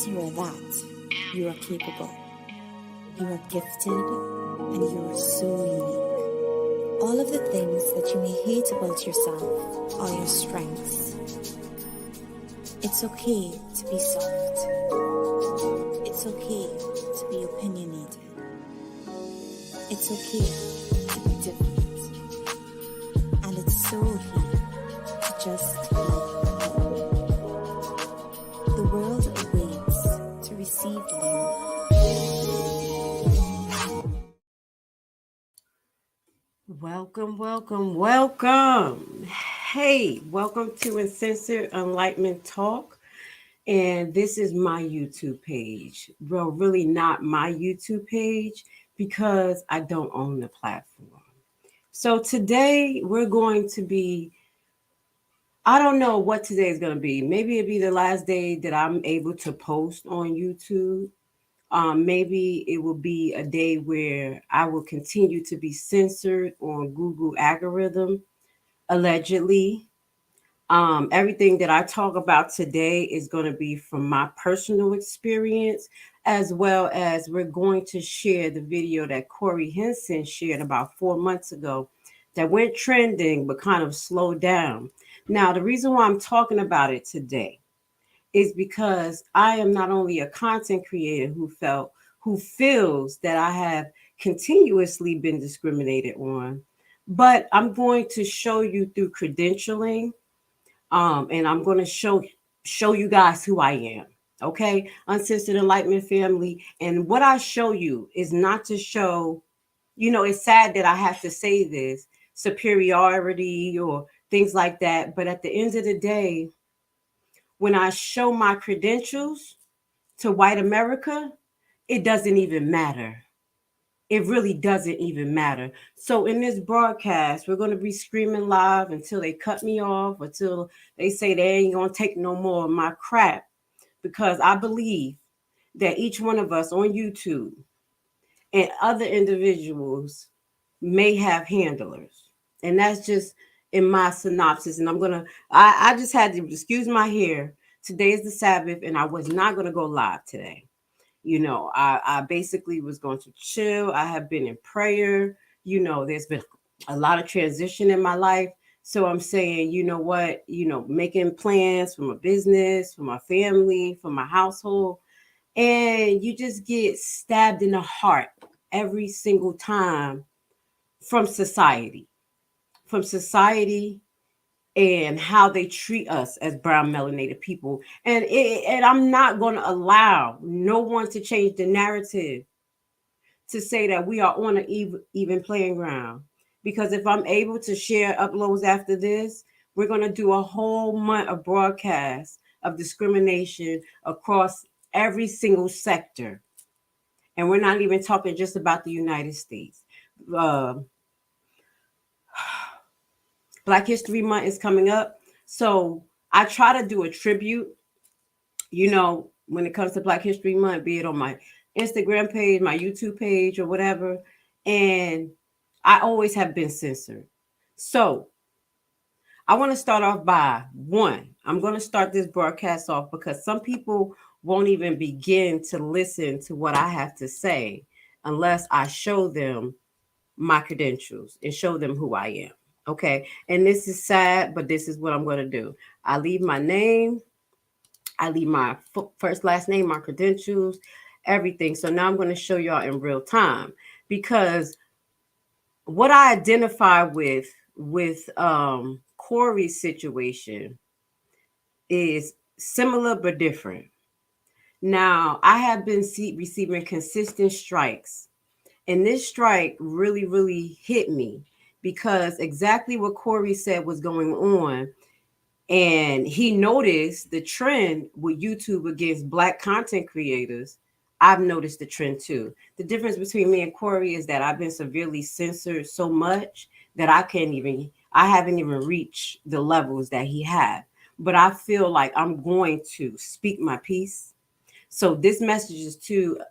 you are that. You are capable. You are gifted and you are so unique. All of the things that you may hate about yourself are your strengths. It's okay to be soft. It's okay to be opinionated. It's okay to be different. And it's so okay to just love you. The world awaits to receive you. Welcome. Hey, welcome to Uncensored Enlightenment Talk. And this is my YouTube page. Well, really not my YouTube page because I don't own the platform. So today we're going to be, I don't know what today is going to be. Maybe it'll be the last day that I'm able to post on YouTube. Maybe it will be a day where I will continue to be censored on Google algorithm, allegedly. Everything that I talk about today is going to be from my personal experience, as well as we're going to share the video that Corey Henson shared about 4 months ago that went trending but kind of slowed down. Now, the reason why I'm talking about it today is because I am not only a content creator who feels that I have continuously been discriminated on, but I'm going to show you through credentialing, and I'm going to show you guys who I am. Okay, Uncensored Enlightenment family, and what I show you is not to show. It's sad that I have to say this superiority or things like that, but at the end of the day, when I show my credentials to white America, it doesn't even matter. It really doesn't even matter. So in this broadcast, we're going to be screaming live until they cut me off, until they say they ain't going to take no more of my crap. Because I believe that each one of us on YouTube and other individuals may have handlers. And that's just in my synopsis. And I just had to excuse my hair. Today is the Sabbath, and I was not going to go live today. I basically was going to chill. I have been in prayer. There's been a lot of transition in my life. So I'm saying, you know what, making plans for my business, for my family, for my household. And you just get stabbed in the heart every single time from society, and how they treat us as brown melanated people. And I'm not going to allow no one to change the narrative to say that we are on an even playing ground. Because if I'm able to share uploads after this, we're going to do a whole month of broadcasts of discrimination across every single sector. And we're not even talking just about the United States. Black History Month is coming up. So I try to do a tribute, when it comes to Black History Month, be it on my Instagram page, my YouTube page, or whatever. And I always have been censored. So I want to start off by one. I'm going to start this broadcast off because some people won't even begin to listen to what I have to say unless I show them my credentials and show them who I am. Okay. And this is sad, but this is what I'm going to do. I leave my name, I leave my first, last name, my credentials, everything. So now I'm going to show y'all in real time because what I identify with Corey's situation is similar but different. Now, I have been receiving consistent strikes, and this strike really, really hit me because exactly what Corey said was going on. And he noticed the trend with YouTube against Black content creators. I've noticed the trend too. The difference between me and Corey is that I've been severely censored so much that I haven't even reached the levels that he had. But I feel like I'm going to speak my piece. So this message is to,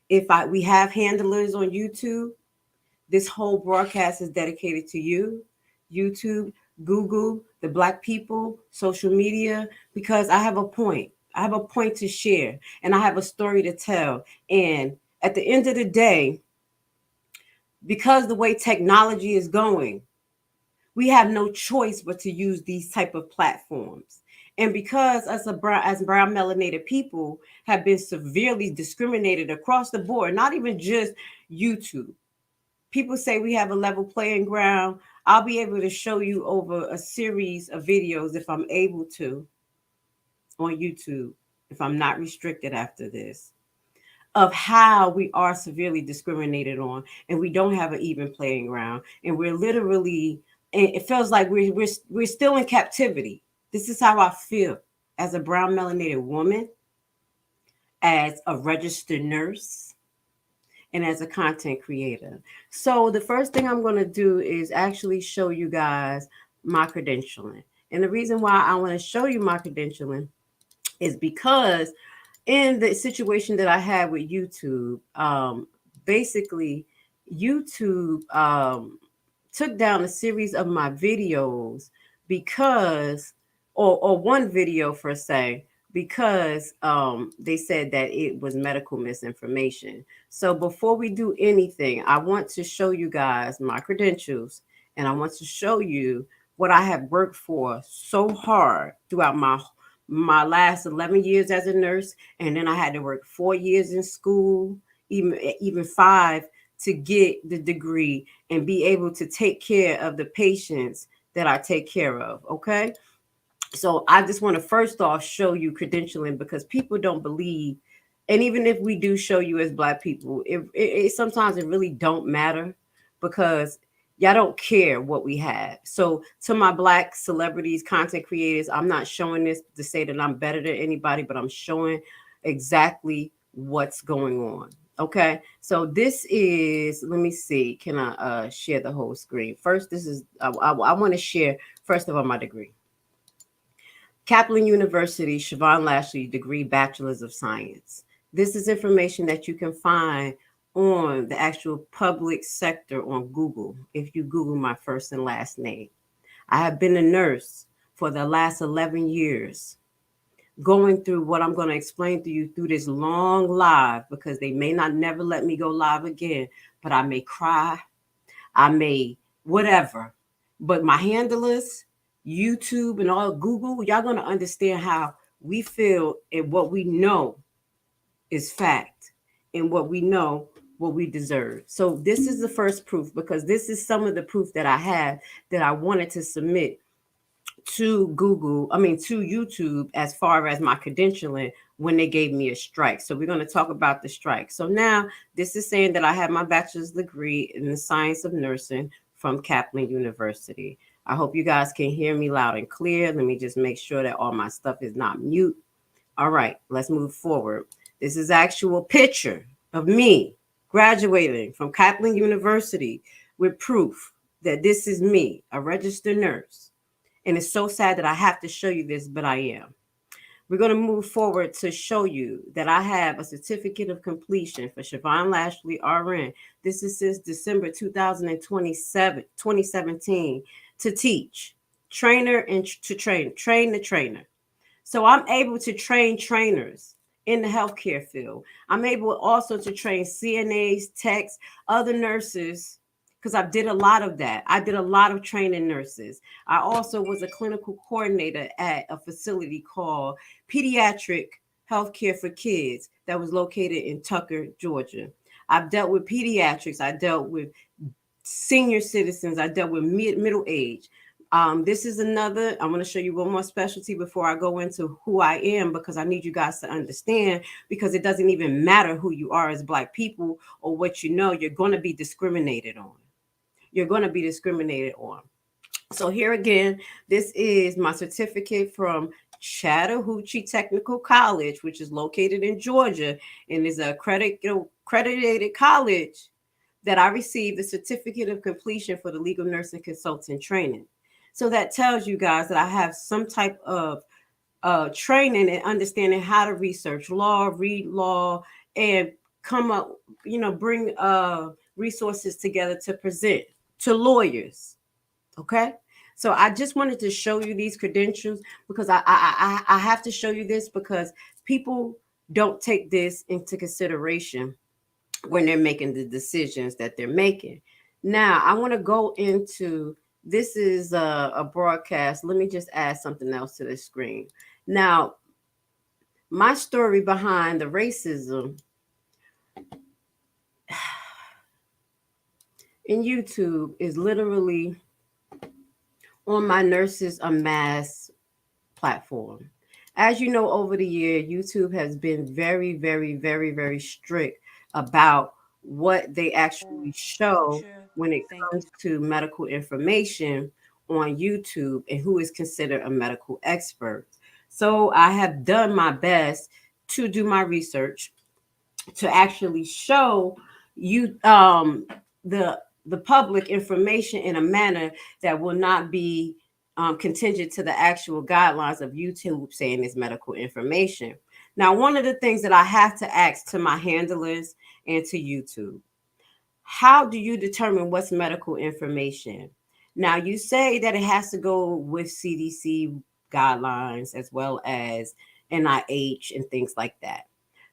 we have handlers on YouTube, this whole broadcast is dedicated to you, YouTube, Google, the Black people, social media, because I have a point. I have a point to share, and I have a story to tell. And at the end of the day, because the way technology is going, we have no choice but to use these type of platforms. And because us as brown melanated people have been severely discriminated across the board, not even just YouTube. People say we have a level playing ground. I'll be able to show you over a series of videos if I'm able to on YouTube, if I'm not restricted after this, of how we are severely discriminated on and we don't have an even playing ground. And we're literally, and it feels like we're still in captivity. This is how I feel as a brown melanated woman, as a registered nurse, and as a content creator. So the first thing I'm going to do is actually show you guys my credentialing. And the reason why I want to show you my credentialing is because in the situation that I had with YouTube, basically YouTube took down a series of my videos because, or one video per se, because they said that it was medical misinformation. So before we do anything, I want to show you guys my credentials, and I want to show you what I have worked for so hard throughout my last 11 years as a nurse, and then I had to work 4 years in school, even 5, to get the degree and be able to take care of the patients that I take care of. Okay. So I just want to first off show you credentialing, because people don't believe, and even if we do show you as Black people, it sometimes it really don't matter, because y'all don't care what we have. So to my Black celebrities, content creators, I'm not showing this to say that I'm better than anybody, but I'm showing exactly what's going on. Okay, so this is, let me see, can I share the whole screen? First, this is, I want to share, first of all, my degree. Kaplan University, Siobhan Lashley degree, Bachelor's of Science. This is information that you can find on the actual public sector on Google, if you Google my first and last name. I have been a nurse for the last 11 years, going through what I'm going to explain to you through this long live, because they may not never let me go live again, but I may cry, I may whatever. But my handlers, YouTube and all Google, y'all going to understand how we feel and what we know is fact, and what we know what we deserve. So this is the first proof, because this is some of the proof that I have that I wanted to submit to to YouTube, as far as my credentialing when they gave me a strike. So we're going to talk about the strike. So now this is saying that I have my bachelor's degree in the science of nursing from Kaplan University. I hope you guys can hear me loud and clear. Let me just make sure that all my stuff is not mute. All right, let's move forward. This is actual picture of me graduating from Kaplan University with proof that this is me, a registered nurse. And it's so sad that I have to show you this, but I am. We're going to move forward to show you that I have a certificate of completion for Siobhan Lashley, RN. This is since December 2017, to teach, trainer, and to train the trainer. So I'm able to train trainers in the healthcare field. I'm able also to train CNAs, techs, other nurses, because I did a lot of that. I did a lot of training nurses. I also was a clinical coordinator at a facility called Pediatric Healthcare for Kids that was located in Tucker, Georgia. I've dealt with pediatrics. I dealt with senior citizens. I dealt with middle age. This is another, I'm going to show you one more specialty before I go into who I am, because I need you guys to understand, because it doesn't even matter who you are as Black people or what you know, you're going to be discriminated on. You're going to be discriminated on. So here again, this is my certificate from Chattahoochee Technical College, which is located in Georgia and is a accredited college that I received the certificate of completion for the legal nursing consultant training. So that tells you guys that I have some type of training and understanding how to research law, read law, and come up, bring resources together to present to lawyers. Okay. So I just wanted to show you these credentials, because I have to show you this, because people don't take this into consideration when they're making the decisions that they're making. Now, I want to go into this is a broadcast. Let me just add something else to the screen. Now, my story behind the racism in YouTube is literally on my Nurses Unmasked platform. As you know, over the year, YouTube has been very, very, very, very strict about what they actually show when it comes to medical information on YouTube and who is considered a medical expert. So I have done my best to do my research to actually show you the public information in a manner that will not be contingent to the actual guidelines of YouTube saying it's medical information. Now, one of the things that I have to ask to my handlers and to YouTube, how do you determine what's medical information? Now, you say that it has to go with CDC guidelines as well as NIH and things like that.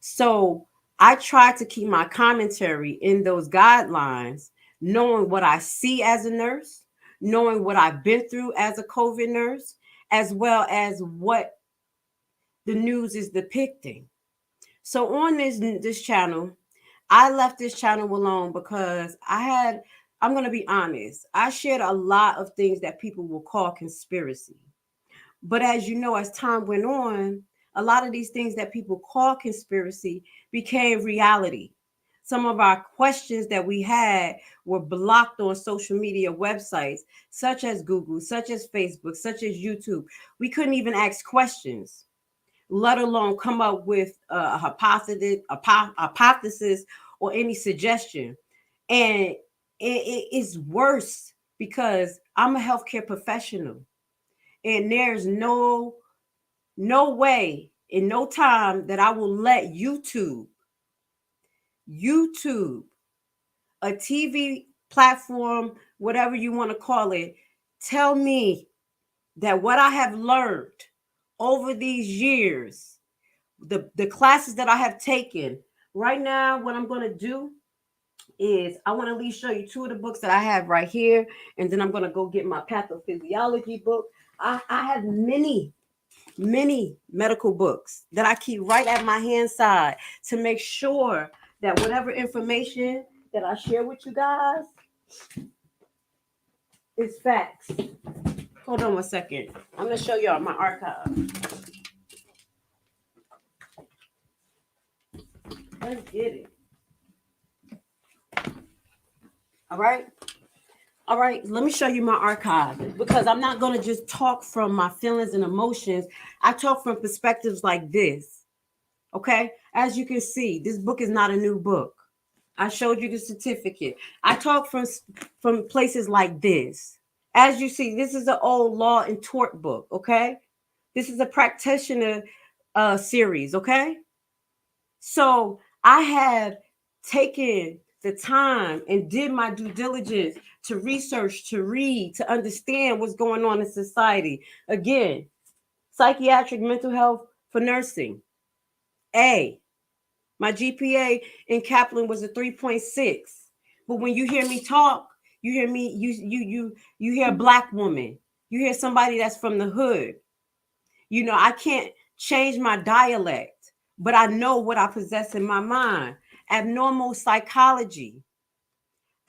So I try to keep my commentary in those guidelines, knowing what I see as a nurse, knowing what I've been through as a COVID nurse, as well as what the news is depicting. So on this channel, I left this channel alone because I'm going to be honest, I shared a lot of things that people will call conspiracy. But as you know, as time went on, a lot of these things that people call conspiracy became reality. Some of our questions that we had were blocked on social media websites, such as Google, such as Facebook, such as YouTube. We couldn't even ask questions, let alone come up with a hypothesis or any suggestion. And it's worse because I'm a healthcare professional, and there's no way in no time that I will let YouTube, a TV platform, whatever you want to call it, tell me that what I have learned over these years, the classes that I have taken, right now, what I'm going to do is I want to at least show you two of the books that I have right here, and then I'm going to go get my pathophysiology book. I have many medical books that I keep right at my hand side to make sure that whatever information that I share with you guys is facts. Hold on 1 second. I'm going to show y'all my archive. Let's get it. All right. All right, let me show you my archive, because I'm not going to just talk from my feelings and emotions. I talk from perspectives like this. Okay, as you can see, this book is not a new book. I showed you the certificate. I talk from places like this. As you see, this is an old law and tort book. Okay, this is a practitioner series. Okay, so I have taken the time and did my due diligence to research, to read, to understand what's going on in society. Again, psychiatric mental health for nursing. A. My GPA in Kaplan was a 3.6. But when you hear me talk, you hear me, you hear a Black woman. You hear somebody that's from the hood. You know, I can't change my dialect, but I know what I possess in my mind. Abnormal psychology.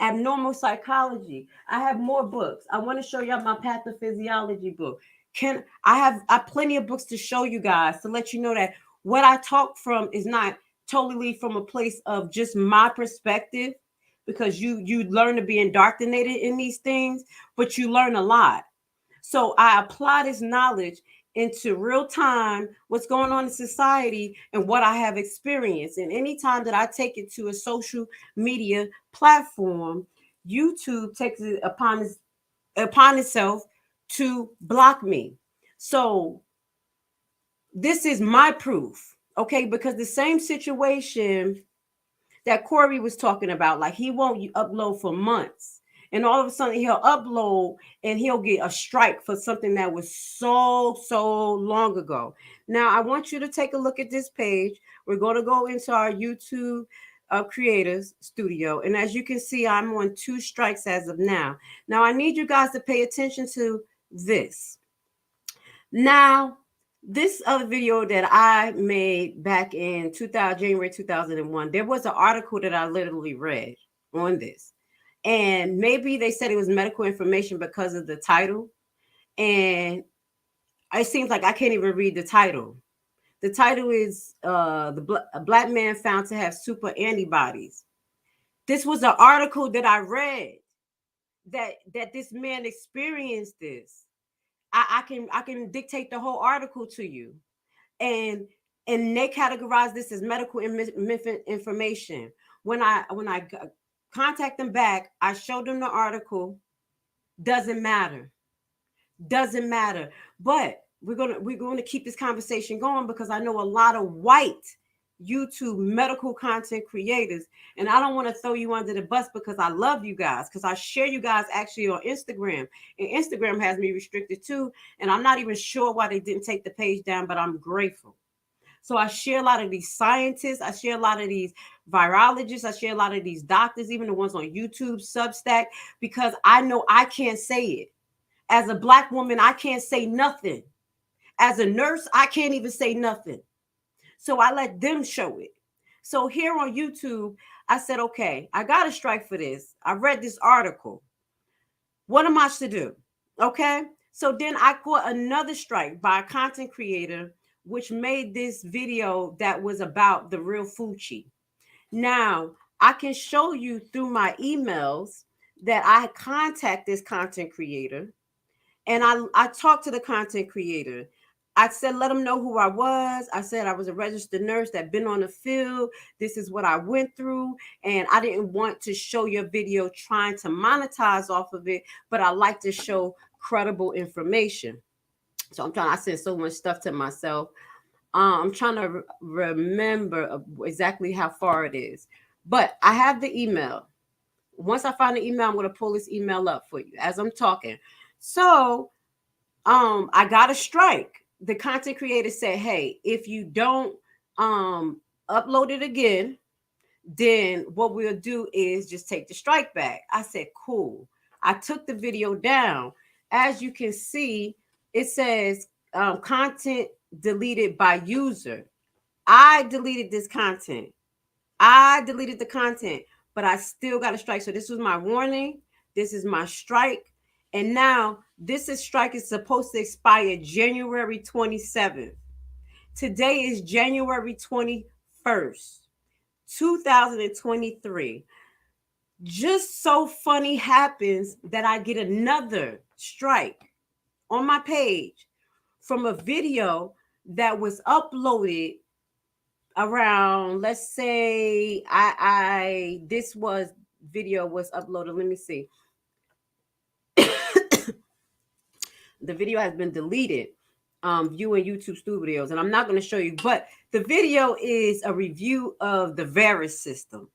Abnormal psychology. I have more books. I want to show y'all my pathophysiology book. I have plenty of books to show you guys to let you know that what I talk from is not totally from a place of just my perspective, because you learn to be indoctrinated in these things, but you learn a lot. So I apply this knowledge into real time, what's going on in society and what I have experienced. And anytime that I take it to a social media platform, YouTube takes it upon itself to block me. So this is my proof, okay? Because the same situation that Corey was talking about, like he won't upload for months. And all of a sudden he'll upload and he'll get a strike for something that was so long ago. Now I want you to take a look at this page. We're going to go into our YouTube creators studio, and as you can see, I'm on 2 strikes as of now. Now I need you guys to pay attention to this. Now, this other video that I made back in January 2001, there was an article that I literally read on this. And maybe they said it was medical information because of the title. And it seems like I can't even read the title. The title is a black man found to have super antibodies. This was an article that I read that this man experienced this. I can dictate the whole article to you, and they categorize this as medical information. When I contact them back, I show them the article. Doesn't matter. But we're gonna keep this conversation going because I know a lot of white YouTube medical content creators, and I don't want to throw you under the bus because I love you guys, because I share you guys actually on Instagram, and Instagram has me restricted too, and I'm not even sure why they didn't take the page down, but I'm grateful. So I share a lot of these scientists, I share a lot of these virologists, I share a lot of these doctors, even the ones on YouTube, Substack, because I know I can't say it. As a black woman, I can't say nothing. As a nurse, I can't even say nothing. So I let them show it. So here on YouTube, I said, okay, I got a strike for this. I read this article. What am I to do? Okay. So then I caught another strike by a content creator, which made this video that was about the real Fuchi. Now, I can show you through my emails that I contact this content creator, and I talked to the content creator. I said, let them know who I was. I said I was a registered nurse that been on the field. This is what I went through. And I didn't want to show your video trying to monetize off of it, but I like to show credible information. So I send so much stuff to myself. I'm trying to remember exactly how far it is. But I have the email. Once I find the email, I'm going to pull this email up for you as I'm talking. So I got a strike. The content creator said, hey, if you don't upload it again, then what we'll do is just take the strike back. I said, cool. I took the video down. As you can see, it says content deleted by user. I deleted this content. I deleted the content, but I still got a strike. So this was my warning. This is my strike. And now this strike is supposed to expire January 27th. Today is January 21st, 2023. Just so funny happens that I get another strike on my page from a video that was uploaded around, let's say, this video was uploaded. Let me see. The video has been deleted, viewing YouTube studios, and I'm not going to show you, but the video is a review of the VAERS system,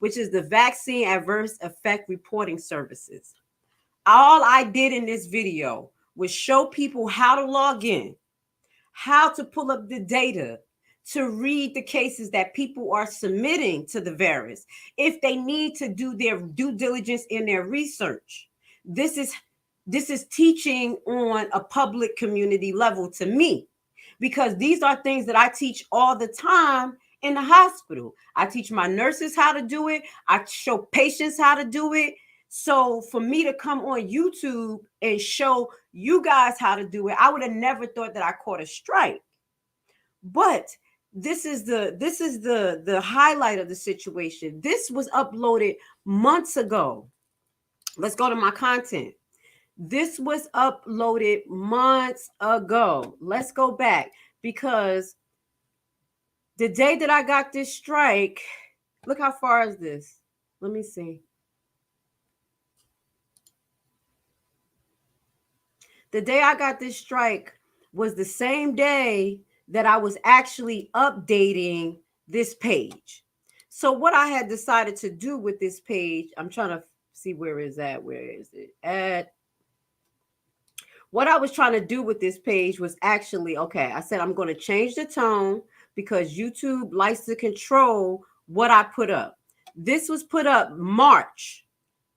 which is the Vaccine Adverse Effect Reporting Services. All I did in this video was show people how to log in, how to pull up the data, to read the cases that people are submitting to the VAERS, if they need to do their due diligence in their research. This is teaching on a public community level to me, because these are things that I teach all the time in the hospital. I teach my nurses how to do it. I show patients how to do it. So for me to come on YouTube and show you guys how to do it, I would have never thought that I caught a strike. But this is the highlight of the situation. This was uploaded months ago. Let's go to my content. This was uploaded months ago. Let's go back, because the day that I got this strike, look how far is this? Let me see. The day I got this strike was the same day that I was actually updating this page. So what I had decided to do with this page, I'm trying to See, where is that? Where is it at? What I was trying to do with this page was actually, okay, I said I'm going to change the tone because YouTube likes to control what I put up. This was put up March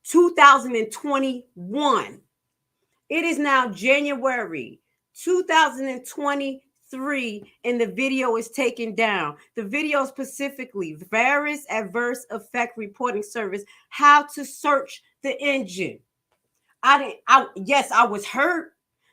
2021. It is now January 2023, and the video is taken down. The video specifically, various adverse effect reporting service, how to search the engine. Yes, I was hurt.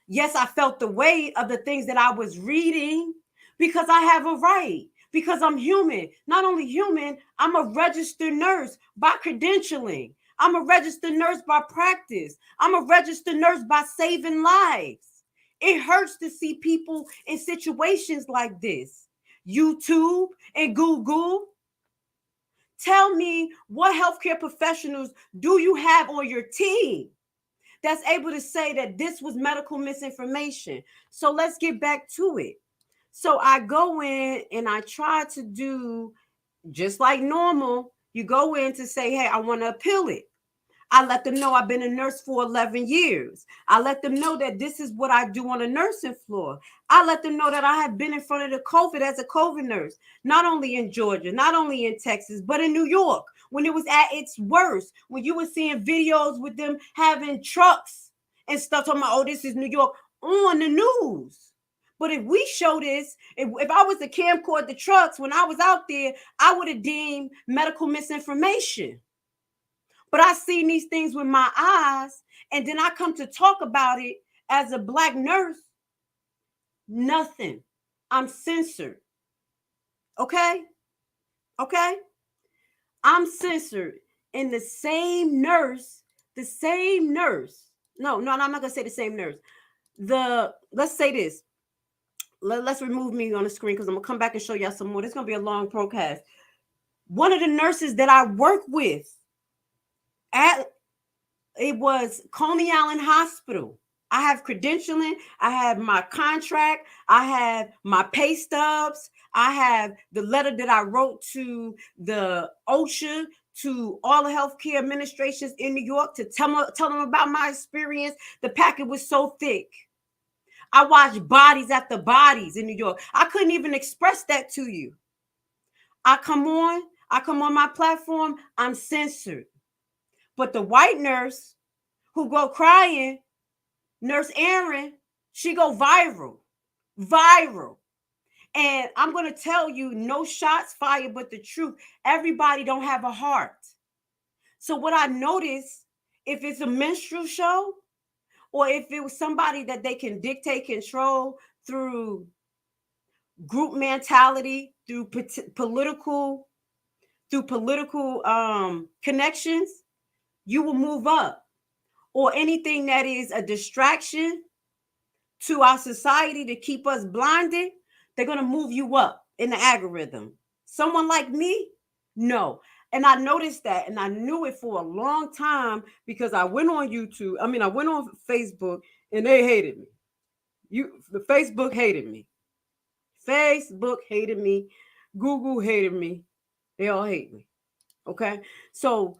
Yes, I felt the weight of the things that I was reading because I have a right, because I'm human. Not only human, I'm a registered nurse by credentialing. I'm a registered nurse by practice. I'm a registered nurse by saving lives. It hurts to see people in situations like this. YouTube and Google. Tell me, what healthcare professionals do you have on your team that's able to say that this was medical misinformation? So let's get back to it. So I go in and I try to do just like normal. You go in to say, hey, I want to appeal it. I let them know I've been a nurse for 11 years. I let them know that this is what I do on a nursing floor. I let them know that I have been in front of the COVID as a COVID nurse, not only in Georgia, not only in Texas, but in New York, when it was at its worst, when you were seeing videos with them having trucks and stuff talking about, oh, this is New York on the news. But if we show this, if I was to camcord the trucks when I was out there, I would have deemed medical misinformation. But I seen these things with my eyes, and then I come to talk about it as a Black nurse. Nothing. I'm censored. Okay? Okay? I'm censored. And the same nurse, no, I'm not going to say the same nurse. Let's say this. Let's remove me on the screen because I'm going to come back and show y'all some more. This is going to be a long broadcast. One of the nurses that I work with, it was Coney Island Hospital. I have credentialing. I have my contract. I have my pay stubs. I have the letter that I wrote to the OSHA, to all the healthcare administrations in New York to tell them about my experience. The packet was so thick. I watched bodies after bodies in New York. I couldn't even express that to you. I come on my platform, I'm censored. But the white nurse who go crying, Nurse Aaron, she go viral. And I'm going to tell you, no shots fired, but the truth. Everybody don't have a heart. So what I noticed, if it's a minstrel show, or if it was somebody that they can dictate control through group mentality, through political connections, you will move up. Or anything that is a distraction to our society to keep us blinded, they're going to move you up in the algorithm. Someone like me, no. And I noticed that, and I knew it for a long time because I went on YouTube. I went on Facebook, and they hated me. The Facebook hated me. Facebook hated me. Google hated me. They all hate me. Okay? So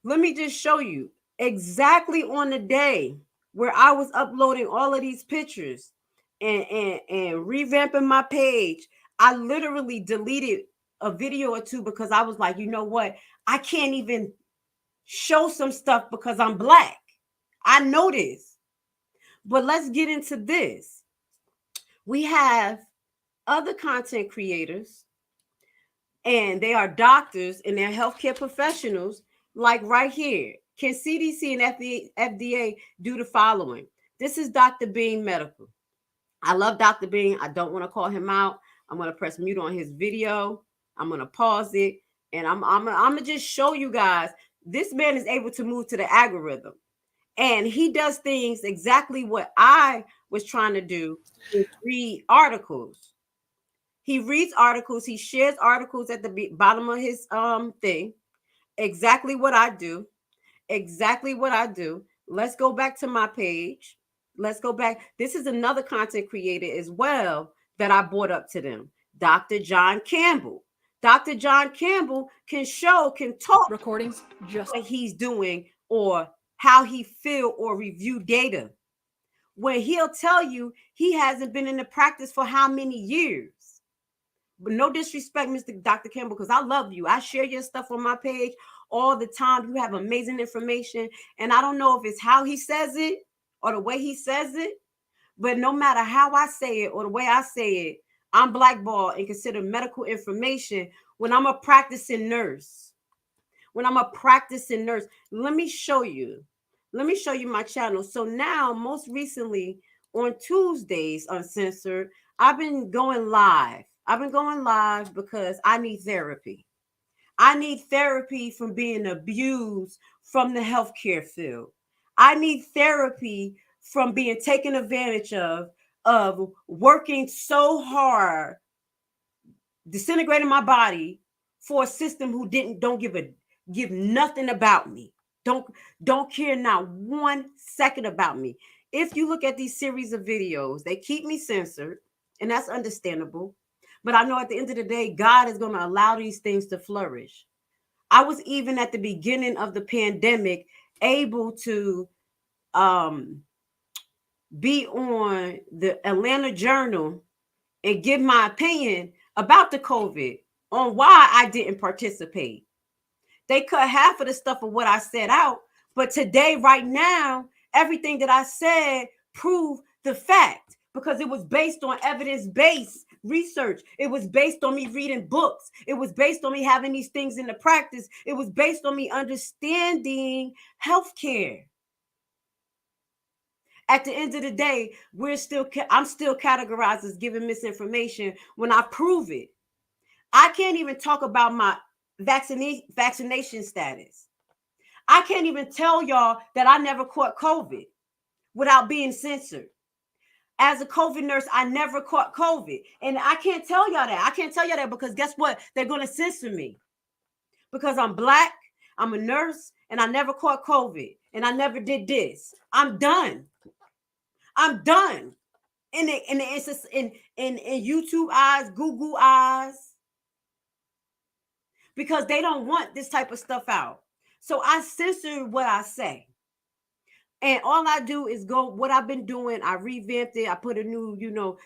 let me just show you exactly on the day where I was uploading all of these pictures and revamping my page. I literally deleted a video or two because I was like, you know what? I can't even show some stuff because I'm Black. I know this. But let's get into this. We have other content creators, and they are doctors and they're healthcare professionals, like right here. Can CDC and FDA do the following? This is Dr. Bean Medical. I love Dr. Bean. I don't want to call him out. I'm going to press mute on his video. I'm going to pause it. And I'm going to just show you guys, this man is able to move to the algorithm. And he does things exactly what I was trying to do, is read articles. He reads articles. He shares articles at the bottom of his thing. Exactly what I do. Let's go back to my page. Let's go back. This is another content creator as well that I brought up to them. Dr. John Campbell. Dr. John Campbell can talk recordings just what he's doing or how he feel or review data, when he'll tell you he hasn't been in the practice for how many years. But no disrespect, Mr. Dr. Campbell, because I love you. I share your stuff on my page all the time. You have amazing information. And I don't know if it's how he says it or the way he says it, but no matter how I say it or the way I say it, I'm blackballed and considered medical information when I'm a practicing nurse. When I'm a practicing nurse, let me show you. Let me show you my channel. So now, most recently, on Tuesdays, Uncensored, I've been going live. I've been going live because I need therapy. I need therapy from being abused from the healthcare field. I need therapy from being taken advantage of working so hard, disintegrating my body for a system who don't give nothing about me. Don't care not 1 second about me. If you look at these series of videos, they keep me censored, and that's understandable. But I know at the end of the day, God is going to allow these things to flourish. I was even at the beginning of the pandemic able to be on the Atlanta Journal and give my opinion about the COVID on why I didn't participate. They cut half of the stuff of what I said out, but today, right now, everything that I said proved the fact because it was based on evidence-based research. It was based on me reading books. It was based on me having these things in the practice. It was based on me understanding healthcare. At the end of the day, I'm still categorized as giving misinformation when I prove it. I can't even talk about my vaccination status. I can't even tell y'all that I never caught COVID without being censored. As a COVID nurse, I never caught COVID. And I can't tell y'all that. I can't tell y'all that because guess what? They're going to censor me because I'm Black, I'm a nurse, and I never caught COVID. And I never did this. I'm done. I'm done. In YouTube eyes, Google eyes, because they don't want this type of stuff out. So I censor what I say. And all I do is go, what I've been doing, I revamped it. I put a new,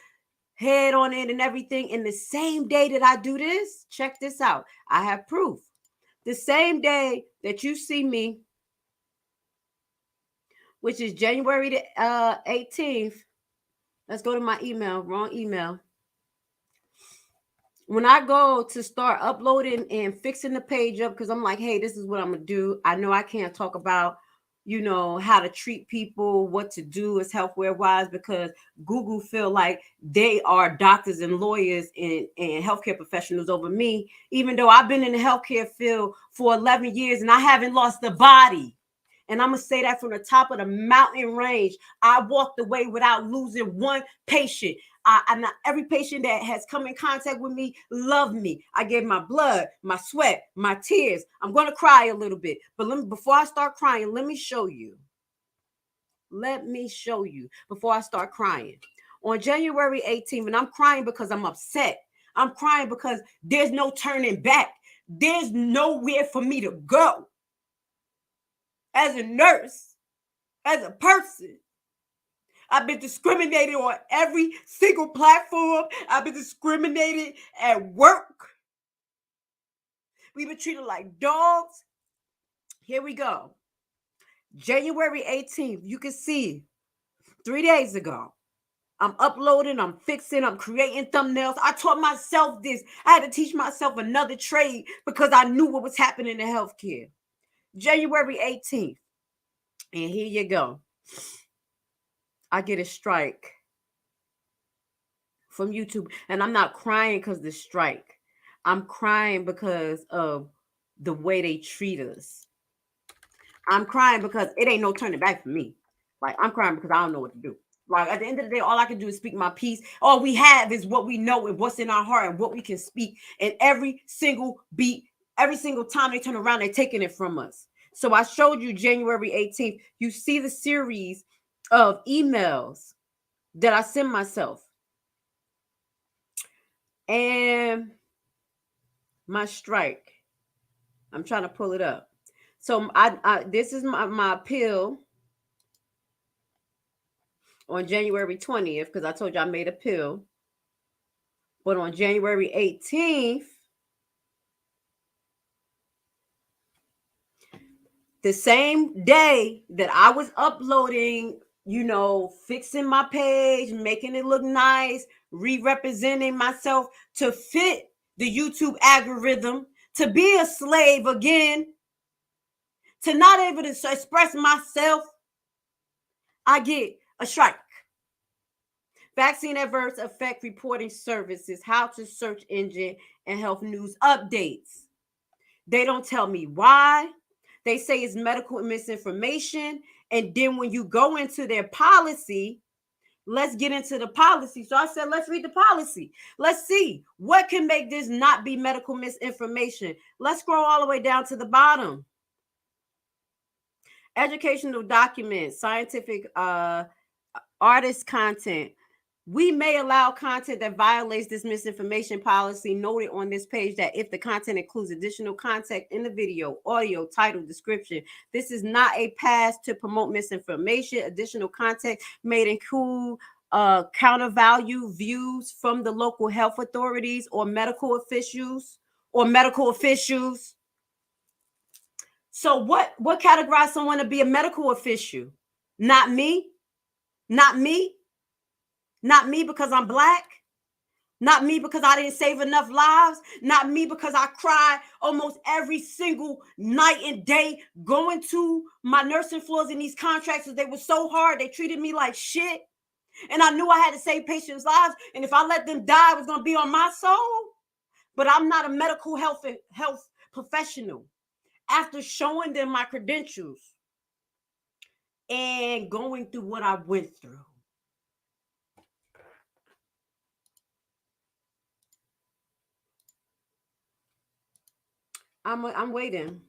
head on it and everything. And the same day that I do this, check this out. I have proof. The same day that you see me, which is January the 18th. Let's go to my email, wrong email. When I go to start uploading and fixing the page up, because I'm like, hey, this is what I'm going to do. I know I can't talk about, how to treat people, what to do as healthcare wise, because Google feel like they are doctors and lawyers and healthcare professionals over me, even though I've been in the healthcare field for 11 years and I haven't lost a body. And I'm going to say that from the top of the mountain range. I walked away without losing one patient. Every patient that has come in contact with me loved me. I gave my blood, my sweat, my tears. I'm going to cry a little bit. But before I start crying, let me show you. Let me show you before I start crying. On January 18th, and I'm crying because I'm upset. I'm crying because there's no turning back. There's nowhere for me to go. As a nurse, as a person, I've been discriminated on every single platform. I've been discriminated at work. We've been treated like dogs. Here we go. January 18th, you can see 3 days ago. I'm uploading, I'm fixing, I'm creating thumbnails. I taught myself this. I had to teach myself another trade because I knew what was happening in healthcare. January 18th. And here you go. I get a strike from YouTube. And I'm not crying because of the strike. I'm crying because of the way they treat us. I'm crying because it ain't no turning back for me. Like, I'm crying because I don't know what to do. Like, at the end of the day, all I can do is speak my piece. All we have is what we know and what's in our heart and what we can speak. And every single beat, every single time they turn around, they're taking it from us. So I showed you January 18th. You see the series of emails that I send myself. And my strike. I'm trying to pull it up. So this is my pill on January 20th, because I told you I made a pill. But on January 18th, the same day that I was uploading, fixing my page, making it look nice, re-representing myself to fit the YouTube algorithm, to be a slave again, to not able to express myself, I get a strike. Vaccine adverse effect reporting services, how to search engine and health news updates. They don't tell me why. They say it's medical misinformation. And then when you go into their policy, let's get into the policy. So I said, let's read the policy. Let's see what can make this not be medical misinformation. Let's scroll all the way down to the bottom. Educational documents, scientific artist content. We may allow content that violates this misinformation policy noted on this page that if the content includes additional content in the video, audio, title, description, this is not a pass to promote misinformation. Additional content may include countervalue views from the local health authorities or medical officials. So what categorizes someone to be a medical official? Not me. Not me. Not me because I'm Black. Not me because I didn't save enough lives. Not me because I cry almost every single night and day going to my nursing floors in these contracts. They were so hard. They treated me like shit. And I knew I had to save patients' lives. And if I let them die, it was going to be on my soul. But I'm not a medical health professional. After showing them my credentials and going through what I went through, I'm waiting.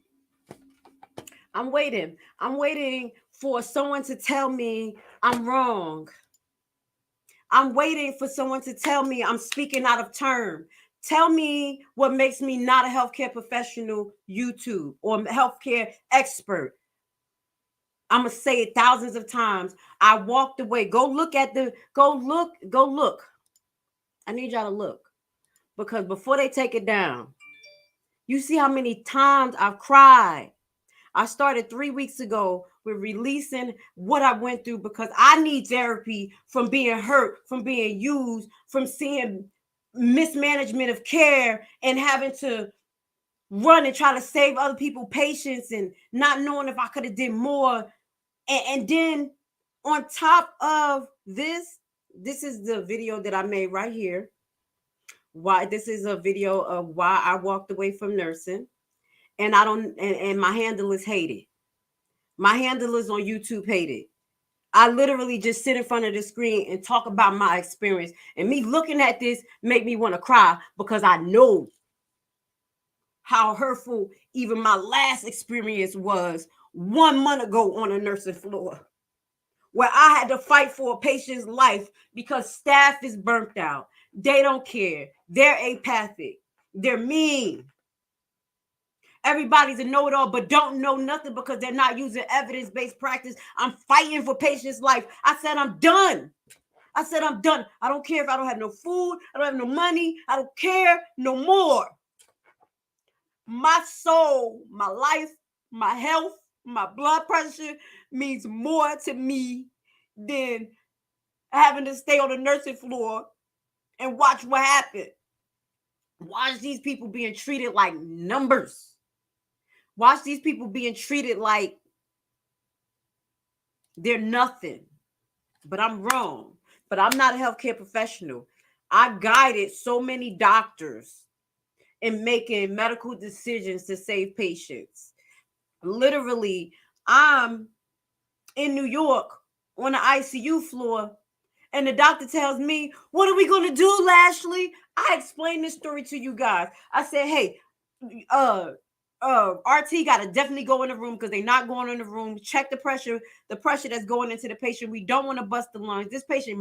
I'm waiting for someone to tell me I'm wrong. I'm waiting for someone to tell me I'm speaking out of turn. Tell me what makes me not a healthcare professional YouTube or healthcare expert. I'm going to say it thousands of times. I walked away. Go look. I need y'all to look, because before they take it down, you see how many times I've cried. I started 3 weeks ago with releasing what I went through, because I need therapy from being hurt, from being used, from seeing mismanagement of care and having to run and try to save other people's patients and not knowing if I could have did more. And then on top of this is the video that I made right here. This is a video of why I walked away from nursing. And my handlers hate it. My handlers on YouTube hate it. I literally just sit in front of the screen and talk about my experience. And me looking at this make me want to cry, because I know how hurtful even my last experience was 1 month ago on a nursing floor, where I had to fight for a patient's life because staff is burnt out. They don't care. They're apathic. They're mean. Everybody's a know-it-all, but don't know nothing because they're not using evidence-based practice. I'm fighting for patients' life. I said, I'm done. I don't care if I don't have no food. I don't have no money. I don't care no more. My soul, my life, my health, my blood pressure means more to me than having to stay on the nursing floor and watch what happened. Watch these people being treated like numbers. Watch these people being treated like they're nothing. But I'm wrong. But I'm not a healthcare professional. I guided so many doctors in making medical decisions to save patients. Literally, I'm in New York on the ICU floor, and the doctor tells me, what are we going to do, Lashley? I explained this story to you guys. I said, hey, RT got to definitely go in the room, because they're not going in the room. Check the pressure that's going into the patient. We don't want to bust the lungs. This patient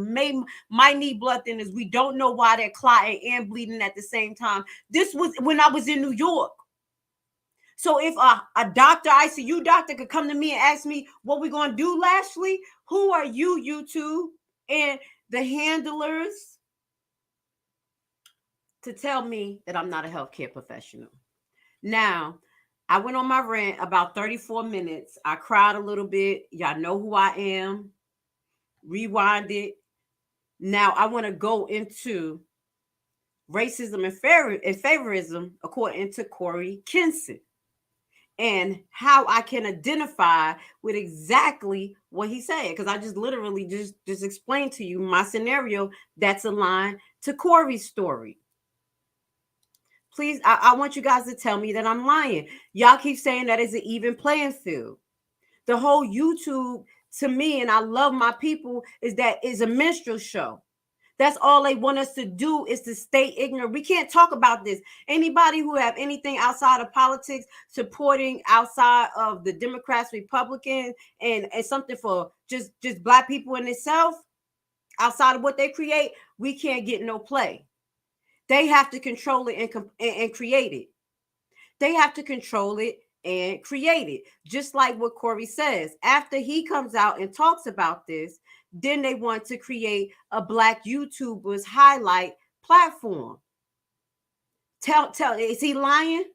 might need blood thinners. We don't know why they're clotting and bleeding at the same time. This was when I was in New York. So if a doctor, ICU doctor, could come to me and ask me what we're going to do, Lashley, who are you, YouTube, and the handlers to tell me that I'm not a healthcare professional? Now, I went on my rant about 34 minutes. I cried a little bit. Y'all know who I am. Rewind it. Now, I want to go into racism and favoritism according to Corey Kinson, and how I can identify with exactly what he said, because I just literally just explained to you my scenario that's aligned to Corey's story. Please, I want you guys to tell me that I'm lying. Y'all keep saying that it's an even playing field. The whole YouTube, to me, and I love my people, is that is a minstrel show. That's all they want us to do, is to stay ignorant. We can't talk about this. Anybody who have anything outside of politics, supporting outside of the Democrats, Republicans, and something for just Black people in itself, outside of what they create, we can't get no play. They have to control it and create it. They have to control it and create it. Just like what Corey says. After he comes out and talks about this, then they want to create a Black YouTubers highlight platform. Tell, is he lying?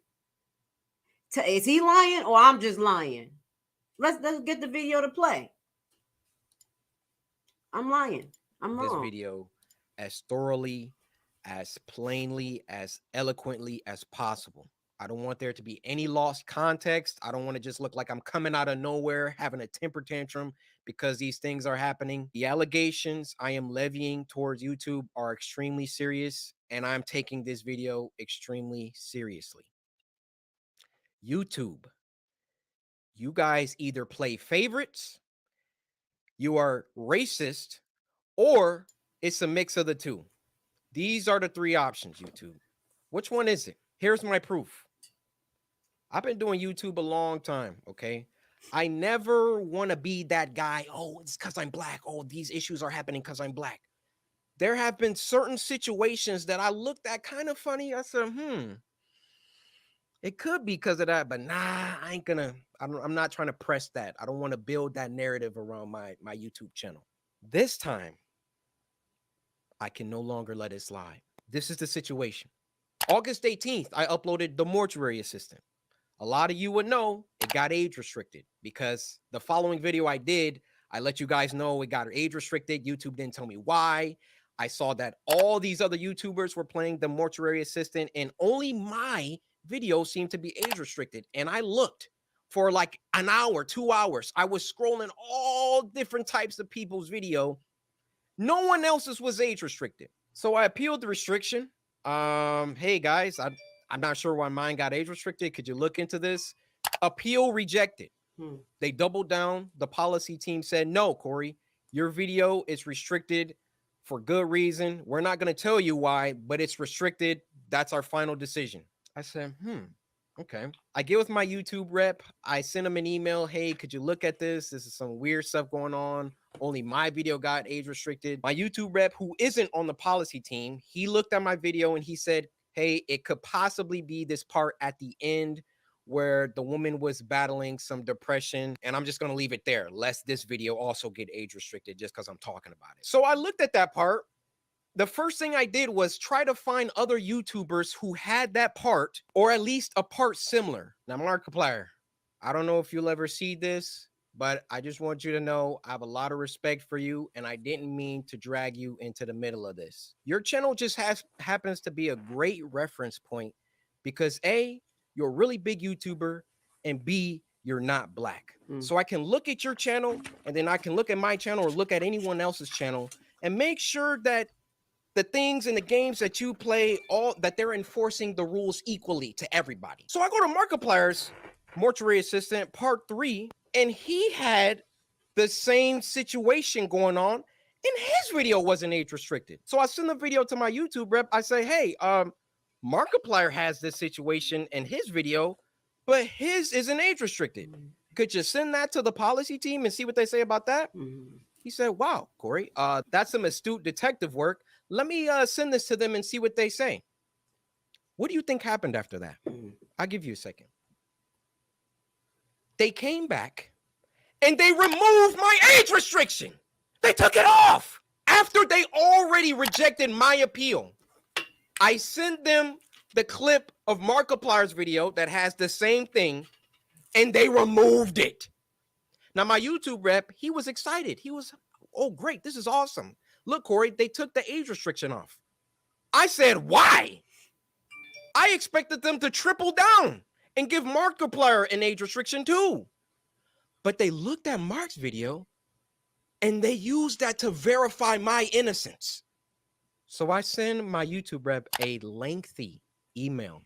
Is he lying, or I'm just lying? Let's get the video to play. I'm lying. I'm wrong. This video as thoroughly, as plainly, as eloquently as possible. I don't want there to be any lost context. I don't want to just look like I'm coming out of nowhere, having a temper tantrum because these things are happening. The allegations I am levying towards YouTube are extremely serious, and I'm taking this video extremely seriously. YouTube, you guys either play favorites, you are racist, or it's a mix of the two. These are the three options, YouTube. Which one is it? Here's my proof. I've been doing YouTube a long time, okay? I never want to be that guy, oh, it's because I'm Black. Oh, these issues are happening because I'm Black. There have been certain situations that I looked at kind of funny. I said, it could be because of that, but nah, I'm not trying to press that. I don't want to build that narrative around my YouTube channel. This time, I can no longer let it slide. This is the situation. August 18th, I uploaded The Mortuary Assistant. A lot of you would know it got age restricted because the following video I did, I let you guys know it got age restricted. YouTube didn't tell me why. I saw that all these other YouTubers were playing The Mortuary Assistant, and only my video seemed to be age restricted. And I looked for like an hour, 2 hours. I was scrolling all different types of people's video. No one else's was age restricted. So I appealed the restriction. Hey guys, I'm not sure why mine got age restricted. Could you look into this? Appeal rejected. They doubled down. The policy team said, no, Corey, your video is restricted for good reason. We're not going to tell you why, but it's restricted. That's our final decision. I said, okay. I get with my YouTube rep. I send him an email. Hey, could you look at this? This is some weird stuff going on. Only my video got age restricted. My YouTube rep, who isn't on the policy team, he looked at my video and he said, hey, it could possibly be this part at the end where the woman was battling some depression. And I'm just going to leave it there, lest this video also get age restricted just because I'm talking about it. So I looked at that part. The first thing I did was try to find other YouTubers who had that part, or at least a part similar. Now, Markiplier, I don't know if you'll ever see this, but I just want you to know I have a lot of respect for you, and I didn't mean to drag you into the middle of this. Your channel just happens to be a great reference point because A, you're a really big YouTuber, and B, you're not Black. So I can look at your channel, and then I can look at my channel or look at anyone else's channel and make sure that the things in the games that you play, all that they're enforcing the rules equally to everybody. So I go to Markiplier's Mortuary Assistant Part 3, and he had the same situation going on, and his video wasn't age restricted. So I send the video to my YouTube rep. I say, hey, Markiplier has this situation in his video, but his isn't age restricted. Could you send that to the policy team and see what they say about that? He said, wow, Corey, that's some astute detective work. Let me send this to them and see what they say. What do you think happened after that? I'll give you a second. They came back and they removed my age restriction. They took it off after they already rejected my appeal. I sent them the clip of Markiplier's video that has the same thing, and they removed it. Now, my YouTube rep, he was excited. He was, oh, great, this is awesome. Look, Corey, they took the age restriction off. I said, why? I expected them to triple down and give Markiplier an age restriction too. But they looked at Mark's video and they used that to verify my innocence. So I send my YouTube rep a lengthy email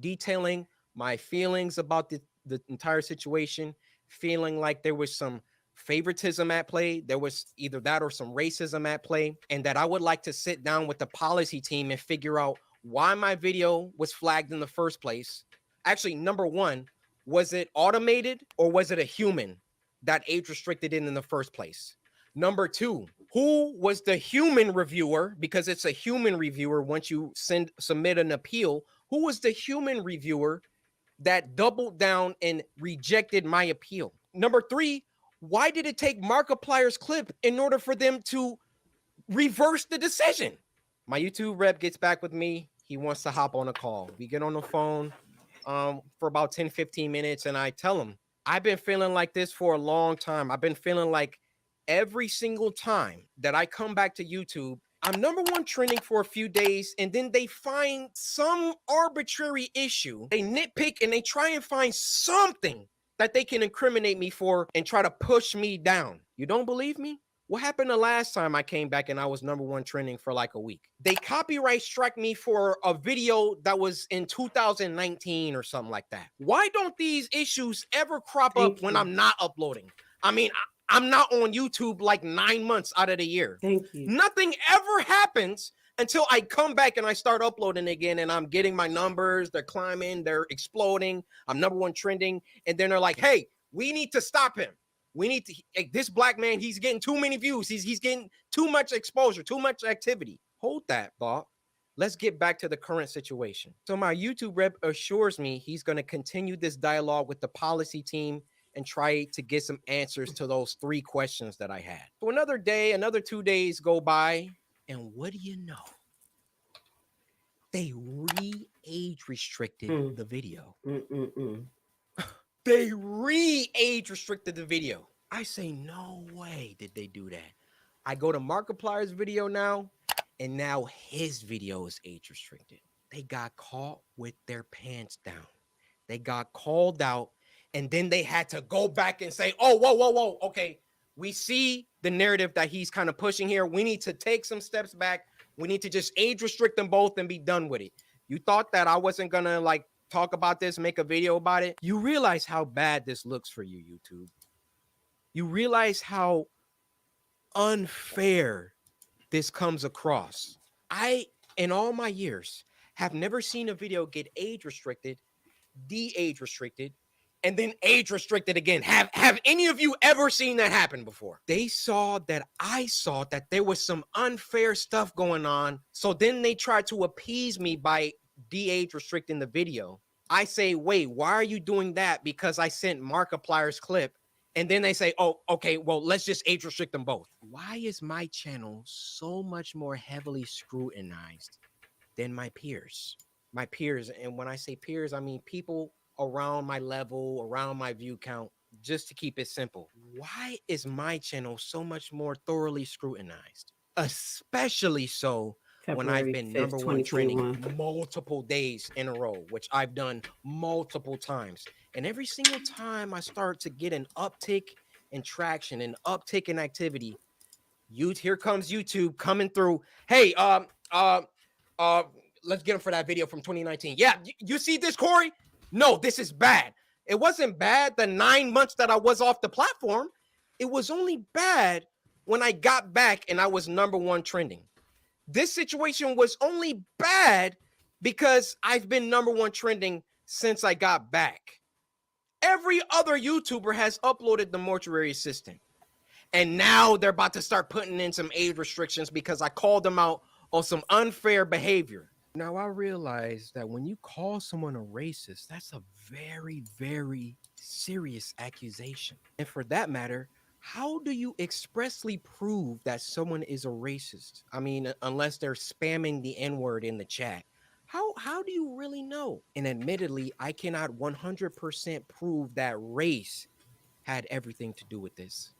detailing my feelings about the entire situation, feeling like there was some favoritism at play. There was either that or some racism at play, and that I would like to sit down with the policy team and figure out why my video was flagged in the first place. Actually, number one, was it automated or was it a human that age restricted it in the first place? Number two, who was the human reviewer? Because it's a human reviewer once you submit an appeal. Who was the human reviewer that doubled down and rejected my appeal? Number three, why did it take Markiplier's clip in order for them to reverse the decision? My YouTube rep gets back with me. He wants to hop on a call. We get on the phone for about 10, 15 minutes, and I tell him, I've been feeling like this for a long time. I've been feeling like every single time that I come back to YouTube, I'm number one trending for a few days, and then they find some arbitrary issue. They nitpick and they try and find something that they can incriminate me for and try to push me down. You don't believe me? What happened the last time I came back and I was number one trending for like a week? They copyright struck me for a video that was in 2019 or something like that. Why don't these issues ever crop up when I'm not uploading? I mean, I'm not on YouTube like 9 months out of the year. Thank you. Nothing ever happens until I come back and I start uploading again, and I'm getting my numbers. They're climbing. They're exploding. I'm number one trending. And then they're like, hey, we need to stop him. We need to, this black man, he's getting too many views. He's getting too much exposure, too much activity. Hold that thought. Let's get back to the current situation. So my YouTube rep assures me he's going to continue this dialogue with the policy team and try to get some answers to those 3 questions that I had. So another day, another 2 days go by, and what do you know? They re-age restricted the video. They re-age restricted the video. I say, no way did they do that. I go to Markiplier's video now, and now his video is age restricted. They got caught with their pants down. They got called out, and then they had to go back and say, oh, whoa. Okay, we see the narrative that he's kind of pushing here. We need to take some steps back. We need to just age restrict them both and be done with it. You thought that I wasn't going to like talk about this, make a video about it? You realize how bad this looks for you, YouTube. You realize how unfair this comes across. I, in all my years, have never seen a video get age restricted, de-age restricted, and then age restricted again. Have any of you ever seen that happen before? They saw that I saw that there was some unfair stuff going on. So then they tried to appease me by de-age restricting the video. I say, wait, why are you doing that? Because I sent Markiplier's clip. And then they say, oh, okay, well, let's just age restrict them both. Why is my channel so much more heavily scrutinized than my peers? My peers, and when I say peers, I mean people around my level, around my view count, just to keep it simple. Why is my channel so much more thoroughly scrutinized? Especially so when I've been number one trending multiple days in a row, which I've done multiple times. And every single time I start to get an uptick in traction, an uptick in activity, here comes YouTube coming through. Hey, let's get him for that video from 2019. Yeah, you see this, Corey? No, this is bad. It wasn't bad the 9 months that I was off the platform. It was only bad when I got back and I was number one trending. This situation was only bad because I've been number one trending since I got back. Every other YouTuber has uploaded the mortuary assistant. And now they're about to start putting in some age restrictions because I called them out on some unfair behavior. Now I realize that when you call someone a racist, that's a very, very serious accusation. And for that matter, how do you expressly prove that someone is a racist? I mean, unless they're spamming the N-word in the chat. How do you really know? And admittedly, I cannot 100% prove that race had everything to do with this.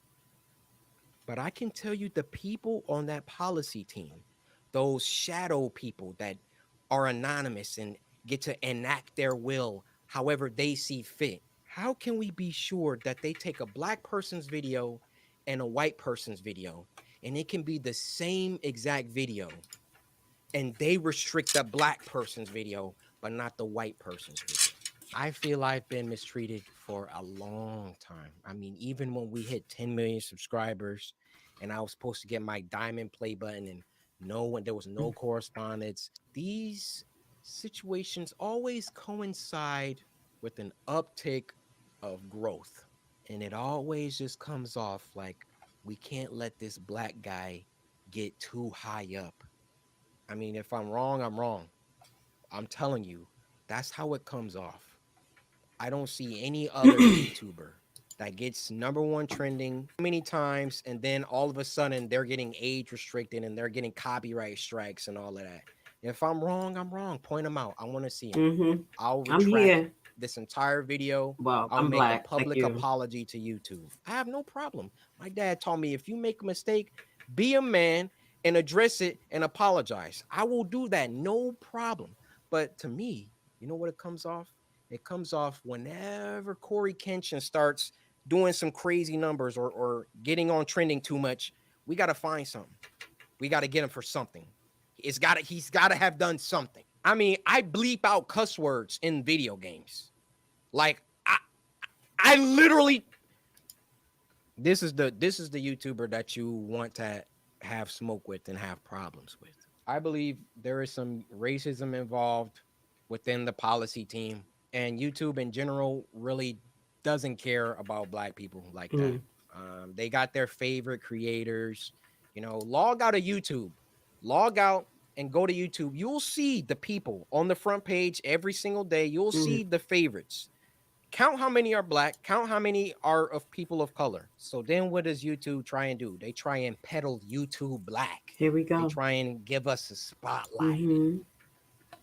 But I can tell you the people on that policy team, those shadow people that are anonymous and get to enact their will however they see fit. How can we be sure that they take a black person's video and a white person's video, and it can be the same exact video, and they restrict the black person's video, but not the white person's video? I feel I've been mistreated for a long time. I mean, even when we hit 10 million subscribers and I was supposed to get my diamond play button and no one, there was no correspondence. These situations always coincide with an uptick of growth. And it always just comes off like we can't let this black guy get too high up. I mean, if I'm wrong, I'm wrong. I'm telling you, that's how it comes off. I don't see any other YouTuber that gets #1 trending many times, and then all of a sudden they're getting age restricted and they're getting copyright strikes and all of that. If I'm wrong, I'm wrong. Point them out. I want to see them. Mm-hmm. I'll I'm retract here. this entire video. Well, I'll I'm make a black. Thank public you. apology to YouTube. I have no problem. My dad taught me if you make a mistake, be a man and address it and apologize. I will do that. No problem. But to me, you know what it comes off? It comes off whenever Corey Kenshin starts doing some crazy numbers or getting on trending too much. We got to find something. We got to get him for something. He's got to have done something. I mean, I bleep out cuss words in video games. Like I literally, this is the YouTuber that you want to have smoke with and have problems with. I believe there is some racism involved within the policy team, and YouTube in general really doesn't care about black people like that. They got their favorite creators. You know, log out of YouTube, log out and go to YouTube. You'll see the people on the front page every single day. You'll see the favorites. Count how many are black, count how many are of people of color. So then what does YouTube try and do? They try and peddle YouTube black. Here we go. They try and give us a spotlight.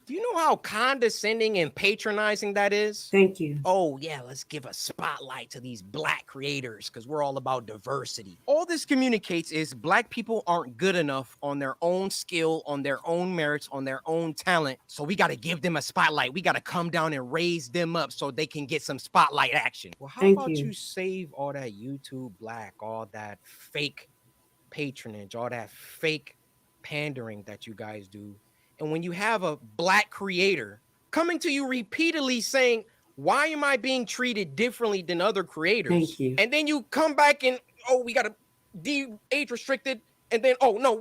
Do you know how condescending and patronizing that is? Thank you. Oh, yeah, let's give a spotlight to these black creators because we're all about diversity. All this communicates is black people aren't good enough on their own skill, on their own merits, on their own talent. So we got to give them a spotlight. We got to come down and raise them up so they can get some spotlight action. Well, how about you save all that YouTube black, all that fake patronage, all that fake pandering that you guys do? And when you have a black creator coming to you repeatedly saying, why am I being treated differently than other creators? Thank you. And then you come back and, oh, we got to age restricted. And then, oh, no,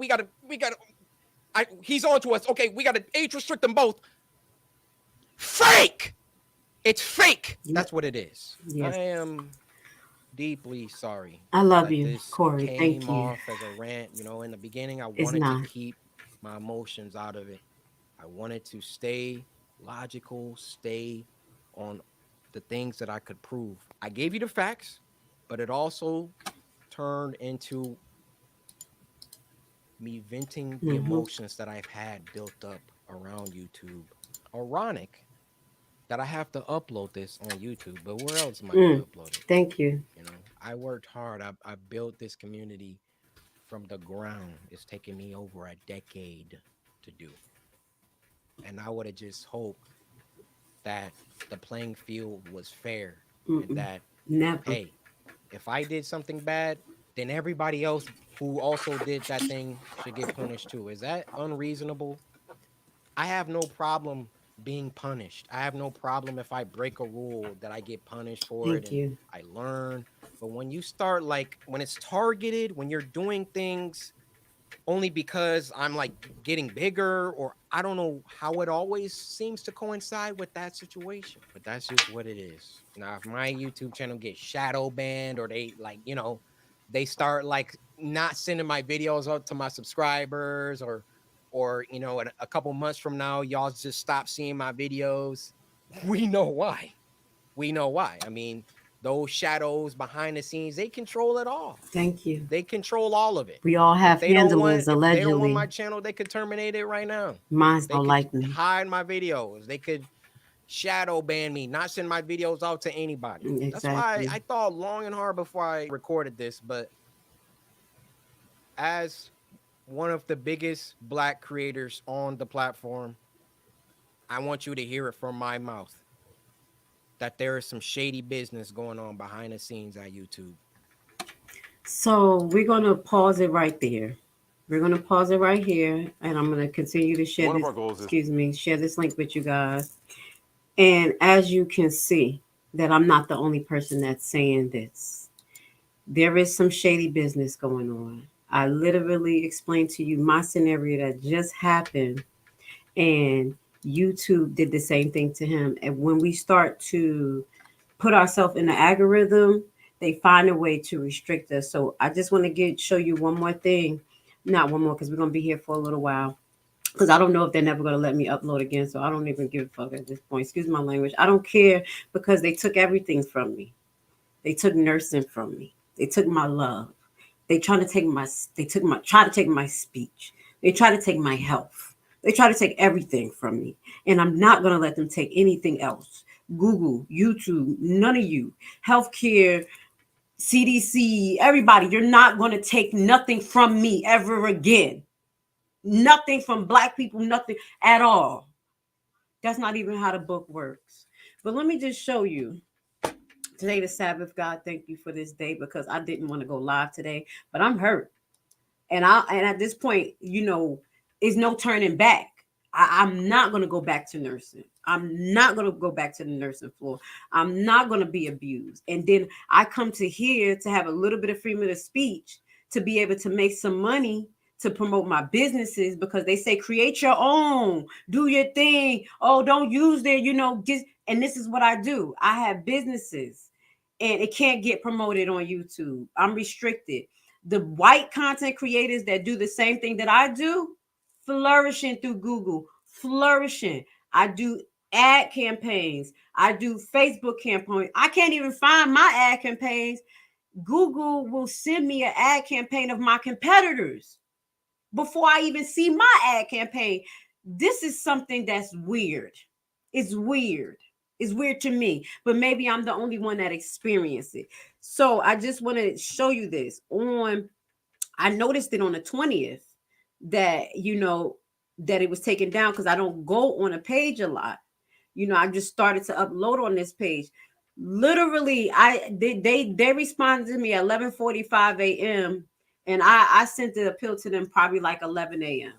he's on to us. Okay, we got to age restrict them both. Fake. It's fake. Yep. That's what it is. Yes. I am deeply sorry. I love you, Corey. Thank you. Off as a rant. You know, in the beginning, I wanted to keep my emotions out of it. I wanted to stay logical, stay on the things that I could prove. I gave you the facts, but it also turned into me venting the emotions that I've had built up around YouTube. Ironic that I have to upload this on YouTube, but where else am I going to upload it? Thank you. You know, I worked hard. I built this community from the ground. It's taken me over a decade to do. And I would have just hoped that the playing field was fair. And that, hey, if I did something bad, then everybody else who also did that thing should get punished too. Is that unreasonable? I have no problem being punished. I have no problem if I break a rule that I get punished for it and I learn. But when you start, like, when it's targeted, when you're doing things only because I'm like getting bigger, or I don't know how it always seems to coincide with that situation, but that's just what it is. Now, if my YouTube channel gets shadow banned, or they, like, you know, they start like not sending my videos out to my subscribers, or or in a couple months from now, y'all just stop seeing my videos. We know why. I mean, those shadows behind the scenes, they control it all. Thank you. They control all of it. We all have handlers, If they don't want allegedly. my channel, they could terminate it right now. Mine's They don't could like me. hide my videos. They could shadow ban me, not send my videos out to anybody. Exactly. That's why I thought long and hard before I recorded this. But as one of the biggest Black creators on the platform, I want you to hear it from my mouth that there is some shady business going on behind the scenes at YouTube. So we're going to pause it right there. We're going to pause it right here, and I'm going to continue to share share this link with you guys. And as you can see, that I'm not the only person that's saying this. There is some shady business going on. I literally explained to you my scenario that just happened, and YouTube did the same thing to him. And when we start to put ourselves in the algorithm, they find a way to restrict us. So I just want to show you one more thing. Not one more, because we're going to be here for a little while. Because I don't know if they're never going to let me upload again. So I don't even give a fuck at this point. Excuse my language. I don't care, because they took everything from me. They took nursing from me. They took my love. They try to take my speech. They try to take my health. They try to take everything from me. And I'm not going to let them take anything else. Google, YouTube, none of you, healthcare, CDC, everybody, you're not going to take nothing from me ever again. Nothing from Black people, nothing at all. That's not even how the book works. But let me just show you. Today, the Sabbath, God, thank you for this day, because I didn't want to go live today, but I'm hurt. And at this point, there's no turning back. I'm not going to go back to nursing. I'm not going to go back to the nursing floor. I'm not going to be abused. And then I come to here to have a little bit of freedom of speech, to be able to make some money, to promote my businesses, because they say, create your own, do your thing. Oh, don't use their, and this is what I do. I have businesses, and it can't get promoted on YouTube. I'm restricted. The white content creators that do the same thing that I do, flourishing through Google, flourishing. I do ad campaigns. I do Facebook campaigns. I can't even find my ad campaigns. Google will send me an ad campaign of my competitors before I even see my ad campaign. This is something that's weird. It's weird. It's weird to me, but maybe I'm the only one that experienced it. So I just want to show you this. I noticed it on the 20th that, that it was taken down, because I don't go on a page a lot. I just started to upload on this page. Literally, they responded to me at 11:45 a.m. and I sent the appeal to them probably like 11 a.m.,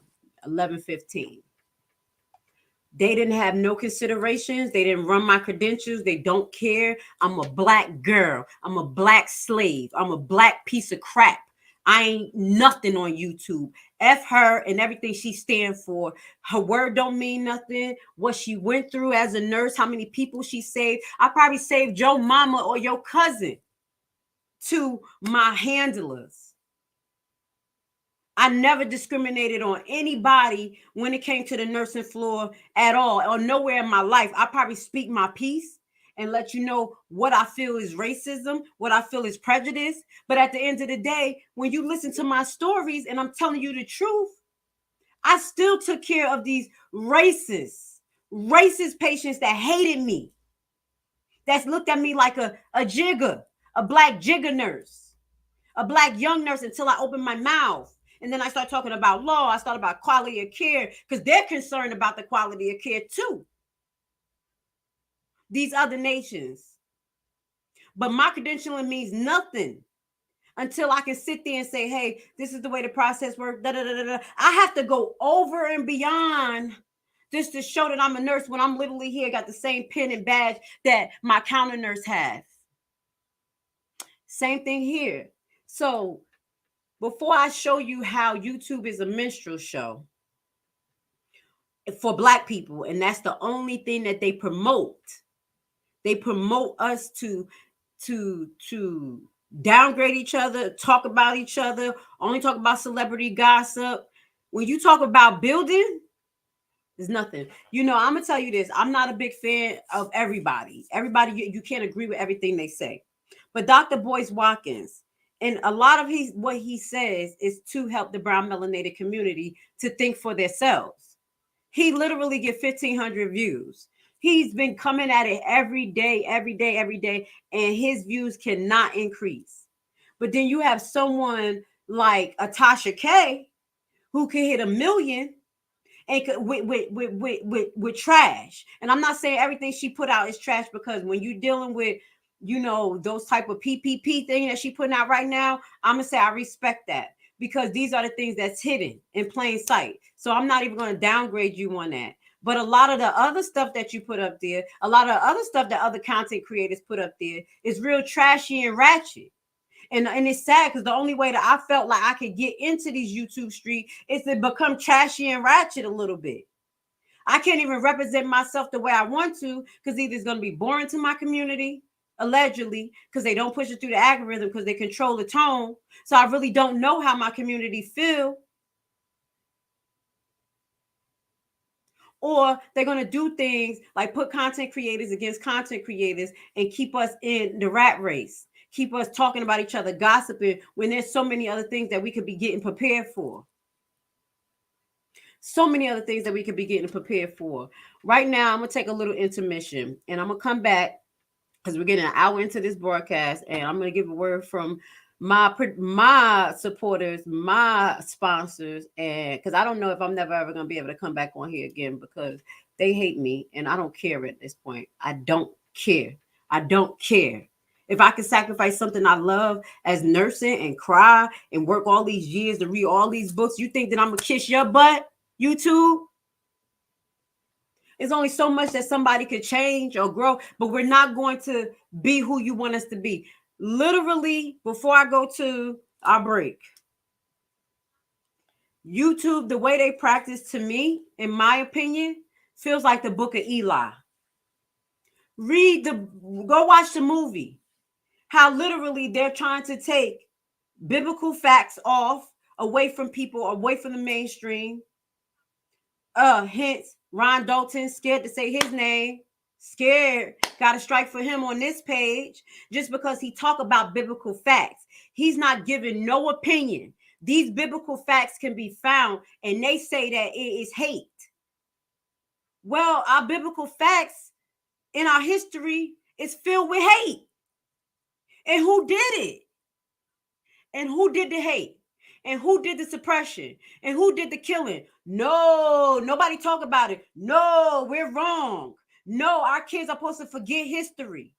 11:15. They didn't have no considerations. They didn't run my credentials. They don't care. I'm a Black girl. I'm a Black slave. I'm a Black piece of crap. I ain't nothing on YouTube. F her and everything she stands for. Her word don't mean nothing. What she went through as a nurse, how many people she saved. I probably saved your mama or your cousin to my handlers. I never discriminated on anybody when it came to the nursing floor at all, or nowhere in my life. I probably speak my piece and let you know what I feel is racism, what I feel is prejudice. But at the end of the day, when you listen to my stories and I'm telling you the truth, I still took care of these racist patients that hated me, that's looked at me like a jigger, a Black jigger nurse, a Black young nurse, until I opened my mouth. And then I start talking about law. I start about quality of care, because they're concerned about the quality of care too. These other nations. But my credentialing means nothing until I can sit there and say, hey, this is the way the process works. Da, da, da, da, da. I have to go over and beyond just to show that I'm a nurse, when I'm literally here, got the same pin and badge that my counter nurse has. Same thing here. So before I show you how YouTube is a minstrel show for Black people, and that's the only thing that they promote. They promote us to downgrade each other, talk about each other, only talk about celebrity gossip. When you talk about building, there's nothing. You know, I'm gonna tell you this. I'm not a big fan of everybody. Everybody, you can't agree with everything they say. But Dr. Boyce Watkins, and a lot of what he says is to help the brown melanated community to think for themselves. He literally get 1,500 views. He's been coming at it every day, and his views cannot increase. But then you have someone like Atasha K, who can hit 1 million and with trash. And I'm not saying everything she put out is trash, because when you're dealing with, you know, those type of PPP thing that she putting out right now, I'm gonna say I respect that, because these are the things that's hidden in plain sight. So I'm not even going to downgrade you on that. But a lot of the other stuff that you put up there, a lot of other stuff that other content creators put up there is real trashy and ratchet. And it's sad, because the only way that I felt like I could get into these YouTube streets is to become trashy and ratchet a little bit. I can't even represent myself the way I want to, because either it's going to be boring to my community, allegedly, because they don't push it through the algorithm, because they control the tone. So I really don't know how my community feel. Or they're going to do things like put content creators against content creators and keep us in the rat race. Keep us talking about each other, gossiping, when there's so many other things that we could be getting prepared for. So many other things that we could be getting prepared for. Right now, I'm going to take a little intermission, and I'm going to come back, because we're getting an hour into this broadcast, and I'm going to give a word from my supporters, my sponsors, and because I don't know if I'm never ever going to be able to come back on here again, because they hate me, and I don't care at this point. I don't care. I don't care. If I could sacrifice something I love as nursing and cry and work all these years to read all these books, you think that I'm going to kiss your butt, YouTube? There's only so much that somebody could change or grow, but we're not going to be who you want us to be. Literally, before I go to our break, YouTube, the way they practice, to me, in my opinion, feels like the book of Eli. Go watch the movie. How literally they're trying to take biblical facts away from people, away from the mainstream. Hence, Ron Dalton, scared to say his name, scared, got a strike for him on this page, just because he talk about biblical facts. He's not giving no opinion. These biblical facts can be found, and they say that it is hate. Well, our biblical facts in our history is filled with hate. And who did it? And who did the hate? And who did the suppression? And who did the killing? No, nobody talk about it. No, we're wrong. No, our kids are supposed to forget history.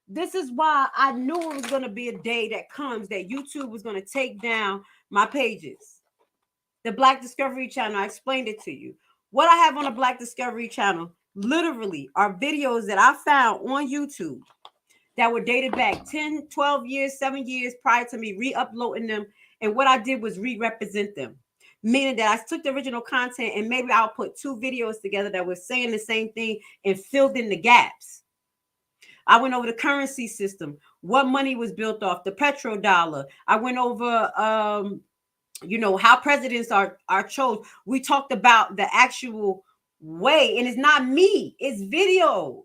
This is why I knew it was going to be a day that comes that YouTube was going to take down my pages. The Black Discovery Channel, I explained it to you. What I have on the Black Discovery Channel literally are videos that I found on YouTube that were dated back 10, 12 years, 7 years prior to me re-uploading them. And what I did was re-represent them, meaning that I took the original content and maybe I'll put 2 videos together that were saying the same thing and filled in the gaps. I went over the currency system, what money was built off, the petrodollar. I went over, how presidents are chose. We talked about the actual way, and it's not me, it's videos.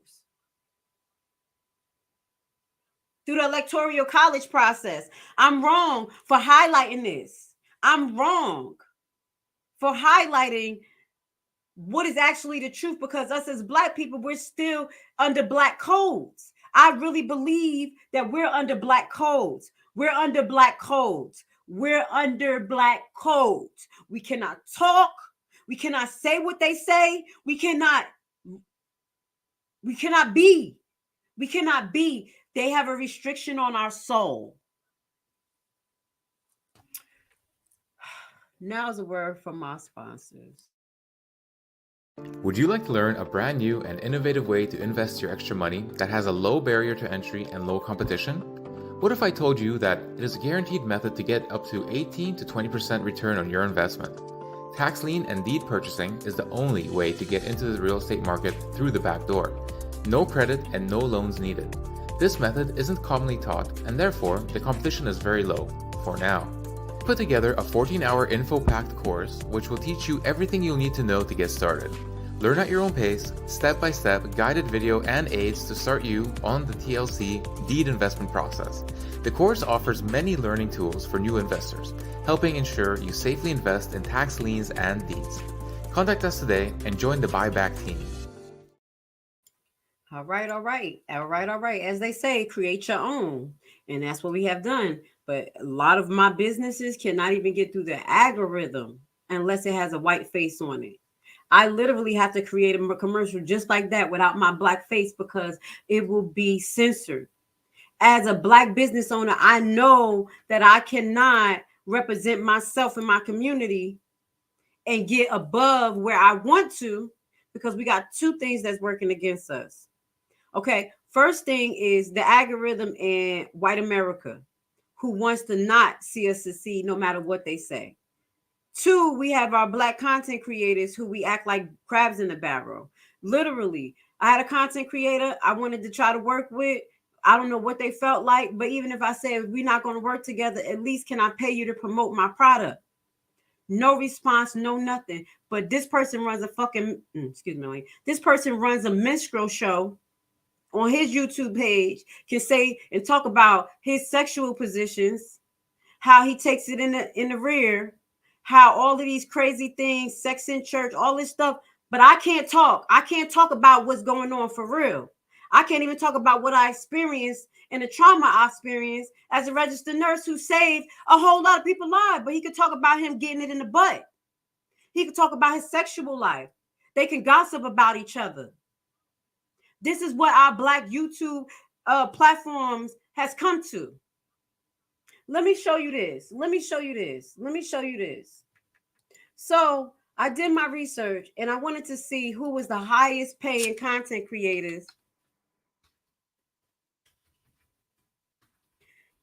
Through the electoral college process. I'm wrong for highlighting this. I'm wrong for highlighting what is actually the truth, because us as Black people, we're still under Black codes. I really believe that we're under Black codes. We're under Black codes. We're under Black codes. We cannot talk. We cannot say what they say. We cannot be. We cannot be. They have a restriction on our soul. Now's a word from my sponsors. Would you like to learn a brand new and innovative way to invest your extra money that has a low barrier to entry and low competition? What if I told you that it is a guaranteed method to get up to 18 to 20% return on your investment? Tax lien and deed purchasing is the only way to get into the real estate market through the back door. No credit and no loans needed. This method isn't commonly taught, and therefore the competition is very low, for now. put together a 14-hour info-packed course which will teach you everything you'll need to know to get started. Learn at your own pace, step-by-step guided video and aids to start you on the TLC deed investment process. The course offers many learning tools for new investors, helping ensure you safely invest in tax liens and deeds. Contact us today and join the buyback team. All right. As they say, create your own. And that's what we have done. But a lot of my businesses cannot even get through the algorithm unless it has a white face on it. I literally have to create a commercial just like that without my black face because it will be censored. As a black business owner, I know that I cannot represent myself in my community and get above where I want to because we got two things that's working against us. Okay, first thing is the algorithm and white America, who wants to not see us succeed no matter what they say. Two, we have our black content creators who we act like crabs in the barrel. Literally, I had a content creator I wanted to try to work with. I don't know what they felt like, but even if I said we're not going to work together, at least can I pay you to promote my product? No response, no nothing. But this person runs a this person runs a minstrel show on his YouTube page, can say and talk about his sexual positions, how he takes it in the rear, how all of these crazy things, sex in church, all this stuff. But I can't talk. I can't talk about what's going on for real. I can't even talk about what I experienced and the trauma I experienced as a registered nurse who saved a whole lot of people's lives. But he could talk about him getting it in the butt. He could talk about his sexual life. They can gossip about each other. This is what our black YouTube platforms has come to. Let me show you this. So I did my research and I wanted to see who was the highest paying content creators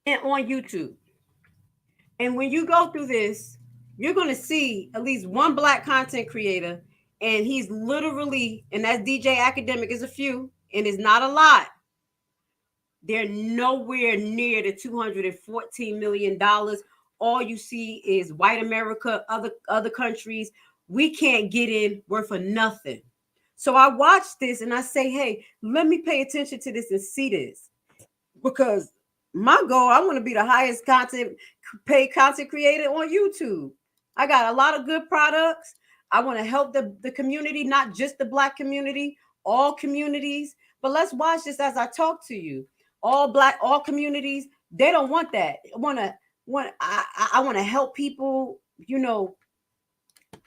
on YouTube. And when you go through this, you're going to see at least one black content creator. And he's literally, and that's DJ Academic is a few, and it's not a lot. They're nowhere near the $214 million. All you see is white America, other countries. We can't get in worth of nothing. So I watch this and I say, hey, let me pay attention to this and see this. Because my goal, I want to be the highest paid content creator on YouTube. I got a lot of good products. I want to help the community, not just the black community, all communities. But let's watch this as I talk to you. All communities, they don't want that. I want to help people,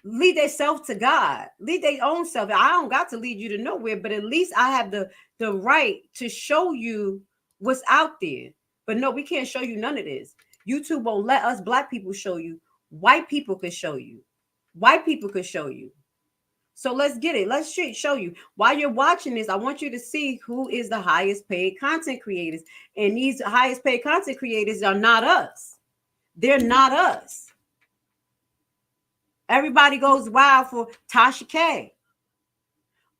lead themselves to God, lead their own self. I don't got to lead you to nowhere, but at least I have the right to show you what's out there. But no, we can't show you none of this. YouTube won't let us black people show you. White people could show you. So let's get it. Let's show you. While you're watching this, I want you to see who is the highest paid content creators. And these highest paid content creators are not us. They're not us. Everybody goes wild for Tasha K.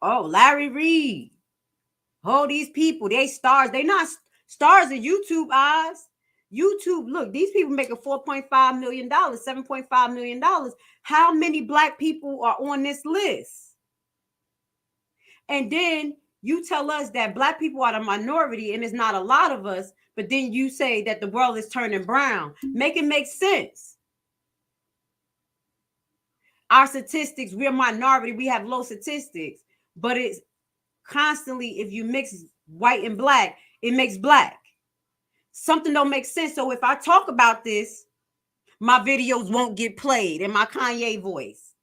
Oh, Larry Reed. Oh, these people, they stars. They're not stars in YouTube eyes. YouTube, look, these people making $4.5 million, $7.5 million. How many black people are on this list? And then you tell us that black people are the minority and it's not a lot of us, but then you say that the world is turning brown. Make it make sense. Our statistics, we're a minority, we have low statistics, but it's constantly, if you mix white and black, it makes black. Something don't make sense. So if I talk about this, my videos won't get played in my Kanye voice.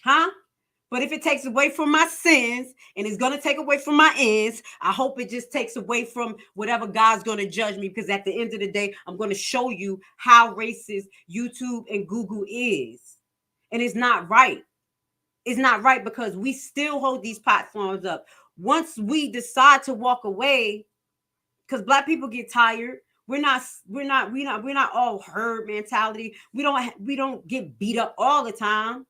But if it takes away from my sins and it's going to take away from my ends, I hope it just takes away from whatever God's going to judge me, because at the end of the day, I'm going to show you how racist YouTube and Google is. And it's not right. It's not right because we still hold these platforms up. Once we decide to walk away, because black people get tired. We're not all herd mentality. We don't get beat up all the time.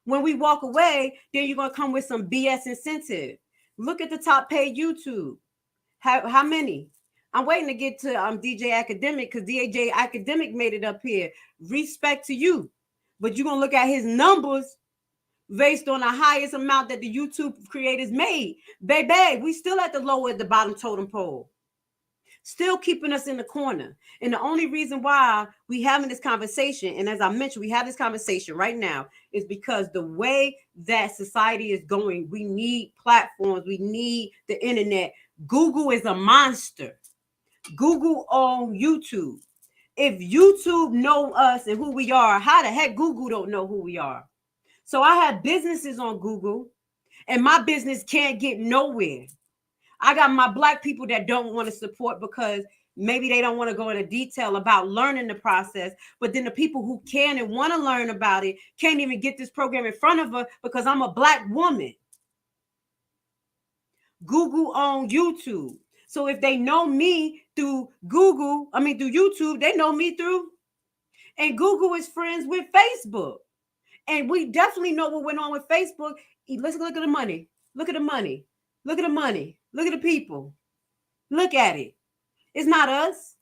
When we walk away, then you're gonna come with some BS incentive. Look at the top paid YouTube. How many? I'm waiting to get to DJ Academic because DJ Academic made it up here. Respect to you. But you're going to look at his numbers based on the highest amount that the YouTube creators made. Baby, we still at the lower at the bottom totem pole. Still keeping us in the corner. And the only reason why we having this conversation, and as I mentioned, we have this conversation right now, is because the way that society is going, we need platforms, we need the internet. Google is a monster. Google on YouTube. If YouTube know us and who we are, how the heck Google don't know who we are? So I have businesses on Google, and my business can't get nowhere. I got my Black people that don't want to support because maybe they don't want to go into detail about learning the process. But then the people who can and want to learn about it can't even get this program in front of her because I'm a Black woman. Google on YouTube. So if they know me through through YouTube, they know me through. And Google is friends with Facebook. And we definitely know what went on with Facebook. Let's look at the money. Look at the money. Look at the money. Look at the people. Look at it. It's not us.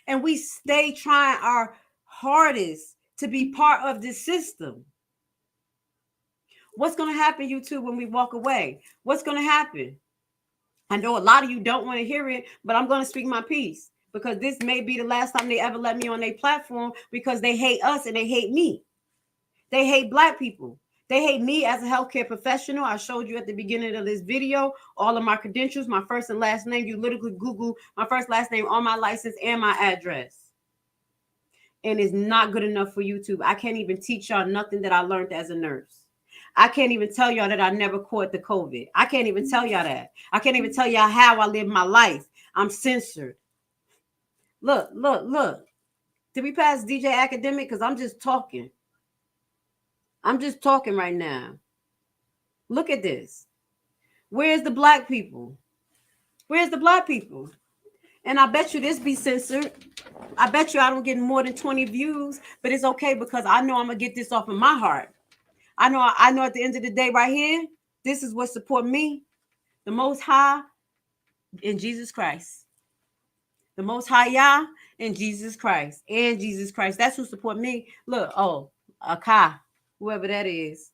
And we stay trying our hardest to be part of this system. What's going to happen, YouTube, when we walk away? What's going to happen? I know a lot of you don't want to hear it, but I'm going to speak my piece because this may be the last time they ever let me on their platform because they hate us and they hate me. They hate Black people. They hate me as a healthcare professional. I showed you at the beginning of this video all of my credentials, my first and last name. You literally Google my first, last name on my license and my address. And it's not good enough for YouTube. I can't even teach y'all nothing that I learned as a nurse. I can't even tell y'all that I never caught the COVID. I can't even tell y'all that. I can't even tell y'all how I live my life. I'm censored. Look. Did we pass DJ Academic? Because I'm just talking. I'm just talking right now. Look at this. Where's the Black people? Where's the Black people? And I bet you this be censored. I bet you I don't get more than 20 views, but it's okay because I know I'm going to get this off of my heart. I know at the end of the day right here, this is what support me. The Most High in Jesus Christ. The Most High Yah in Jesus Christ. And Jesus Christ. That's who support me. Look, Akai. Whoever that is.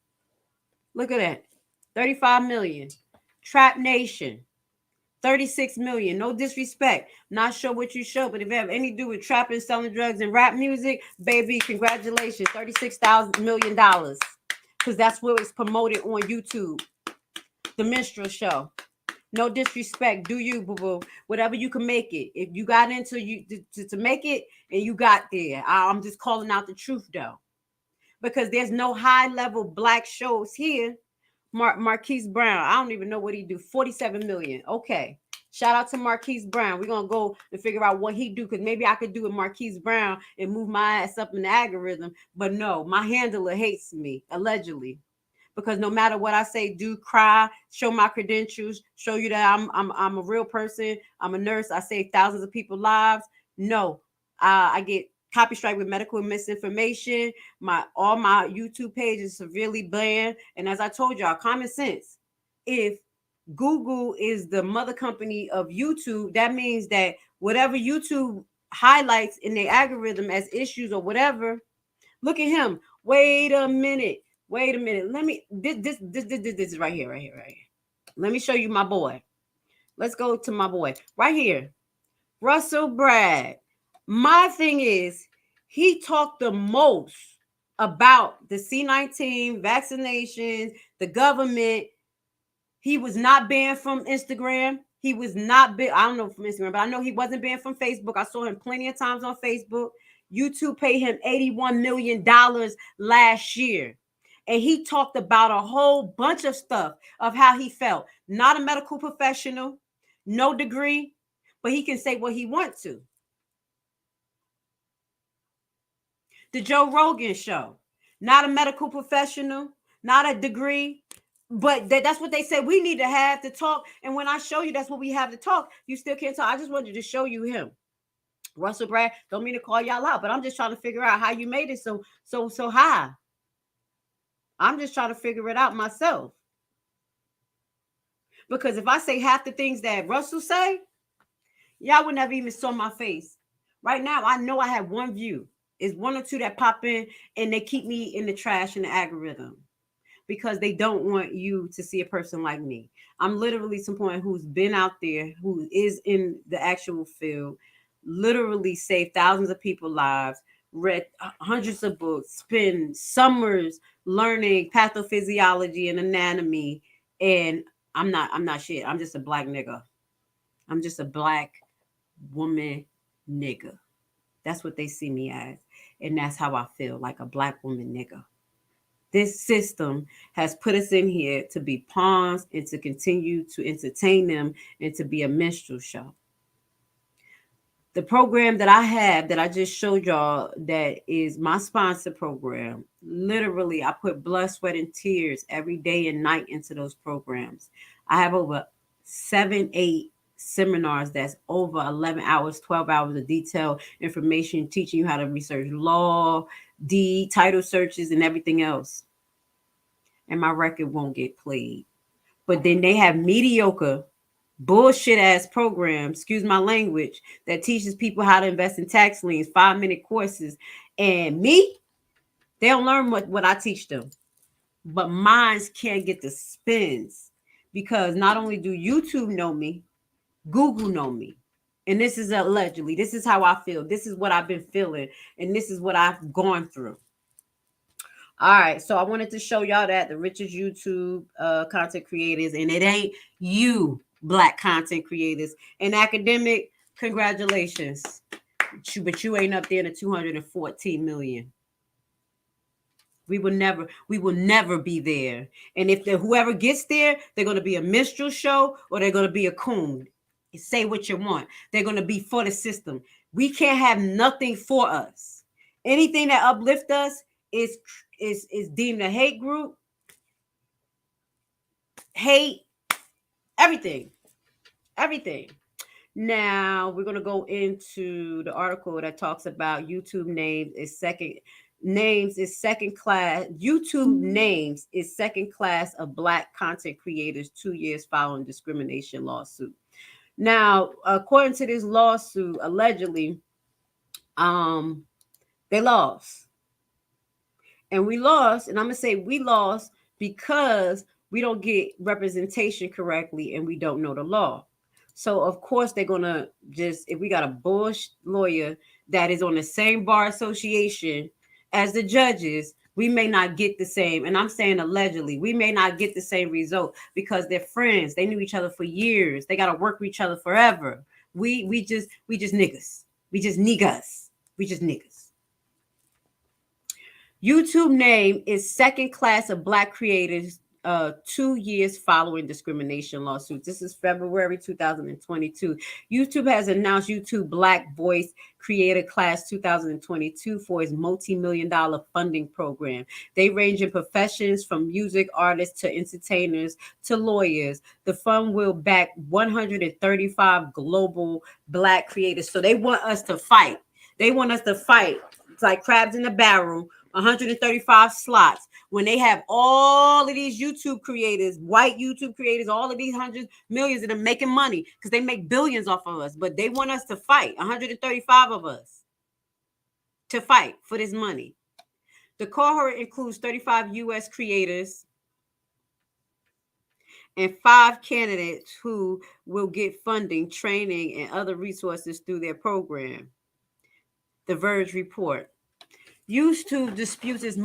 Look at that. 35 million. Trap Nation. 36 million. No disrespect. Not sure what you show, but if you have any to do with trapping, selling drugs, and rap music, baby, congratulations. $36 million. Because that's what it's promoted on YouTube. The minstrel show. No disrespect. Do you, boo-boo. Whatever you can make it. If you got into you to make it and you got there. I'm just calling out the truth, though. Because there's no high-level Black shows here. Marquise Brown, I don't even know what he do. 47 million. Okay. Shout out to Marquise Brown. We're going to go and figure out what he do because maybe I could do with Marquise Brown and move my ass up in the algorithm. But no, my handler hates me, allegedly. Because no matter what I say, do, cry, show my credentials, show you that I'm a real person. I'm a nurse. I save thousands of people's lives. No, I get copy strike with medical misinformation. All my YouTube page is severely banned. And as I told y'all, common sense. If Google is the mother company of YouTube, that means that whatever YouTube highlights in their algorithm as issues or whatever, look at him. Wait a minute. Let me this is right here. Let me show you my boy. Let's go to my boy right here. Russell Brad. My thing is, he talked the most about the C-19 vaccinations, the government. He was not banned from Instagram. He was not banned. I don't know from Instagram, but I know he wasn't banned from Facebook. I saw him plenty of times on Facebook. YouTube paid him $81 million last year. And he talked about a whole bunch of stuff of how he felt. Not a medical professional, no degree, but he can say what he wants to. The Joe Rogan show, not a medical professional, not a degree, but that's what they said we need to have to talk. And when I show you that's what we have to talk, you still can't talk. I just wanted to show you him. Russell Brad, don't mean to call y'all out, but I'm just trying to figure out how you made it so high. I'm just trying to figure it out myself. Because if I say half the things that Russell say, Y'all would never even saw my face. Right now, I know I have one view. It's one or two that pop in and they keep me in the trash in the algorithm because they don't want you to see a person like me. I'm literally someone who's been out there, who is in the actual field, literally saved thousands of people's lives, read hundreds of books, spent summers learning pathophysiology and anatomy, and I'm not shit. I'm just a black nigga. I'm just a black woman nigga. That's what they see me as. And that's how I feel, like a black woman nigga. This system has put us in here to be pawns and to continue to entertain them and to be a minstrel show. The program that I have that I just showed y'all that is my sponsor program. Literally, I put blood, sweat, and tears every day and night into those programs. I have over 7, 8 seminars that's over 11 hours, 12 hours of detailed information, teaching you how to research law, deed, title searches, and everything else. And my record won't get played. But then they have mediocre bullshit ass programs, excuse my language, that teaches people how to invest in tax liens, 5-minute courses. And me, they don't learn what I teach them. But minds can't get the spins because not only do YouTube know me, Google know me. And this is allegedly, this is how I feel. This is what I've been feeling. And this is what I've gone through. All right, so I wanted to show y'all that the richest YouTube content creators, and it ain't you, black content creators. And academic, congratulations, but you ain't up there in the 214 million. We will never be there. And if whoever gets there, they're going to be a minstrel show or they're going to be a coon. Say what you want. They're going to be for the system. We can't have nothing for us. Anything that uplifts us is deemed a hate group, hate, everything. Now we're going to go into the article that talks about YouTube names is second class. YouTube names is second class of black content creators 2 years following discrimination lawsuit. Now, according to this lawsuit, allegedly, they lost. And we lost, and I'm going to say we lost because we don't get representation correctly and we don't know the law. So, of course, they're going to just, if we got a bullshit lawyer that is on the same bar association as the judges, we may not get the same. And I'm saying allegedly, we may not get the same result because they're friends. They knew each other for years. They got to work with each other forever. We just niggas. We just niggas. We just niggas. YouTube name is second class of black creators 2 years following discrimination lawsuit. This is February 2022. YouTube has announced YouTube Black Voice Creator Class 2022 for its multi-million-dollar funding program. They range in professions from music artists to entertainers to lawyers. The fund will back 135 global black creators. So they want us to fight. It's like crabs in a barrel. 135 slots when they have all of these YouTube creators, white YouTube creators, all of these hundreds, millions of them making money because they make billions off of us. But they want us to fight, 135 of us to fight for this money. The cohort includes 35 U.S. creators and 5 candidates who will get funding, training, and other resources through their program. The Verge report. YouTube disputes is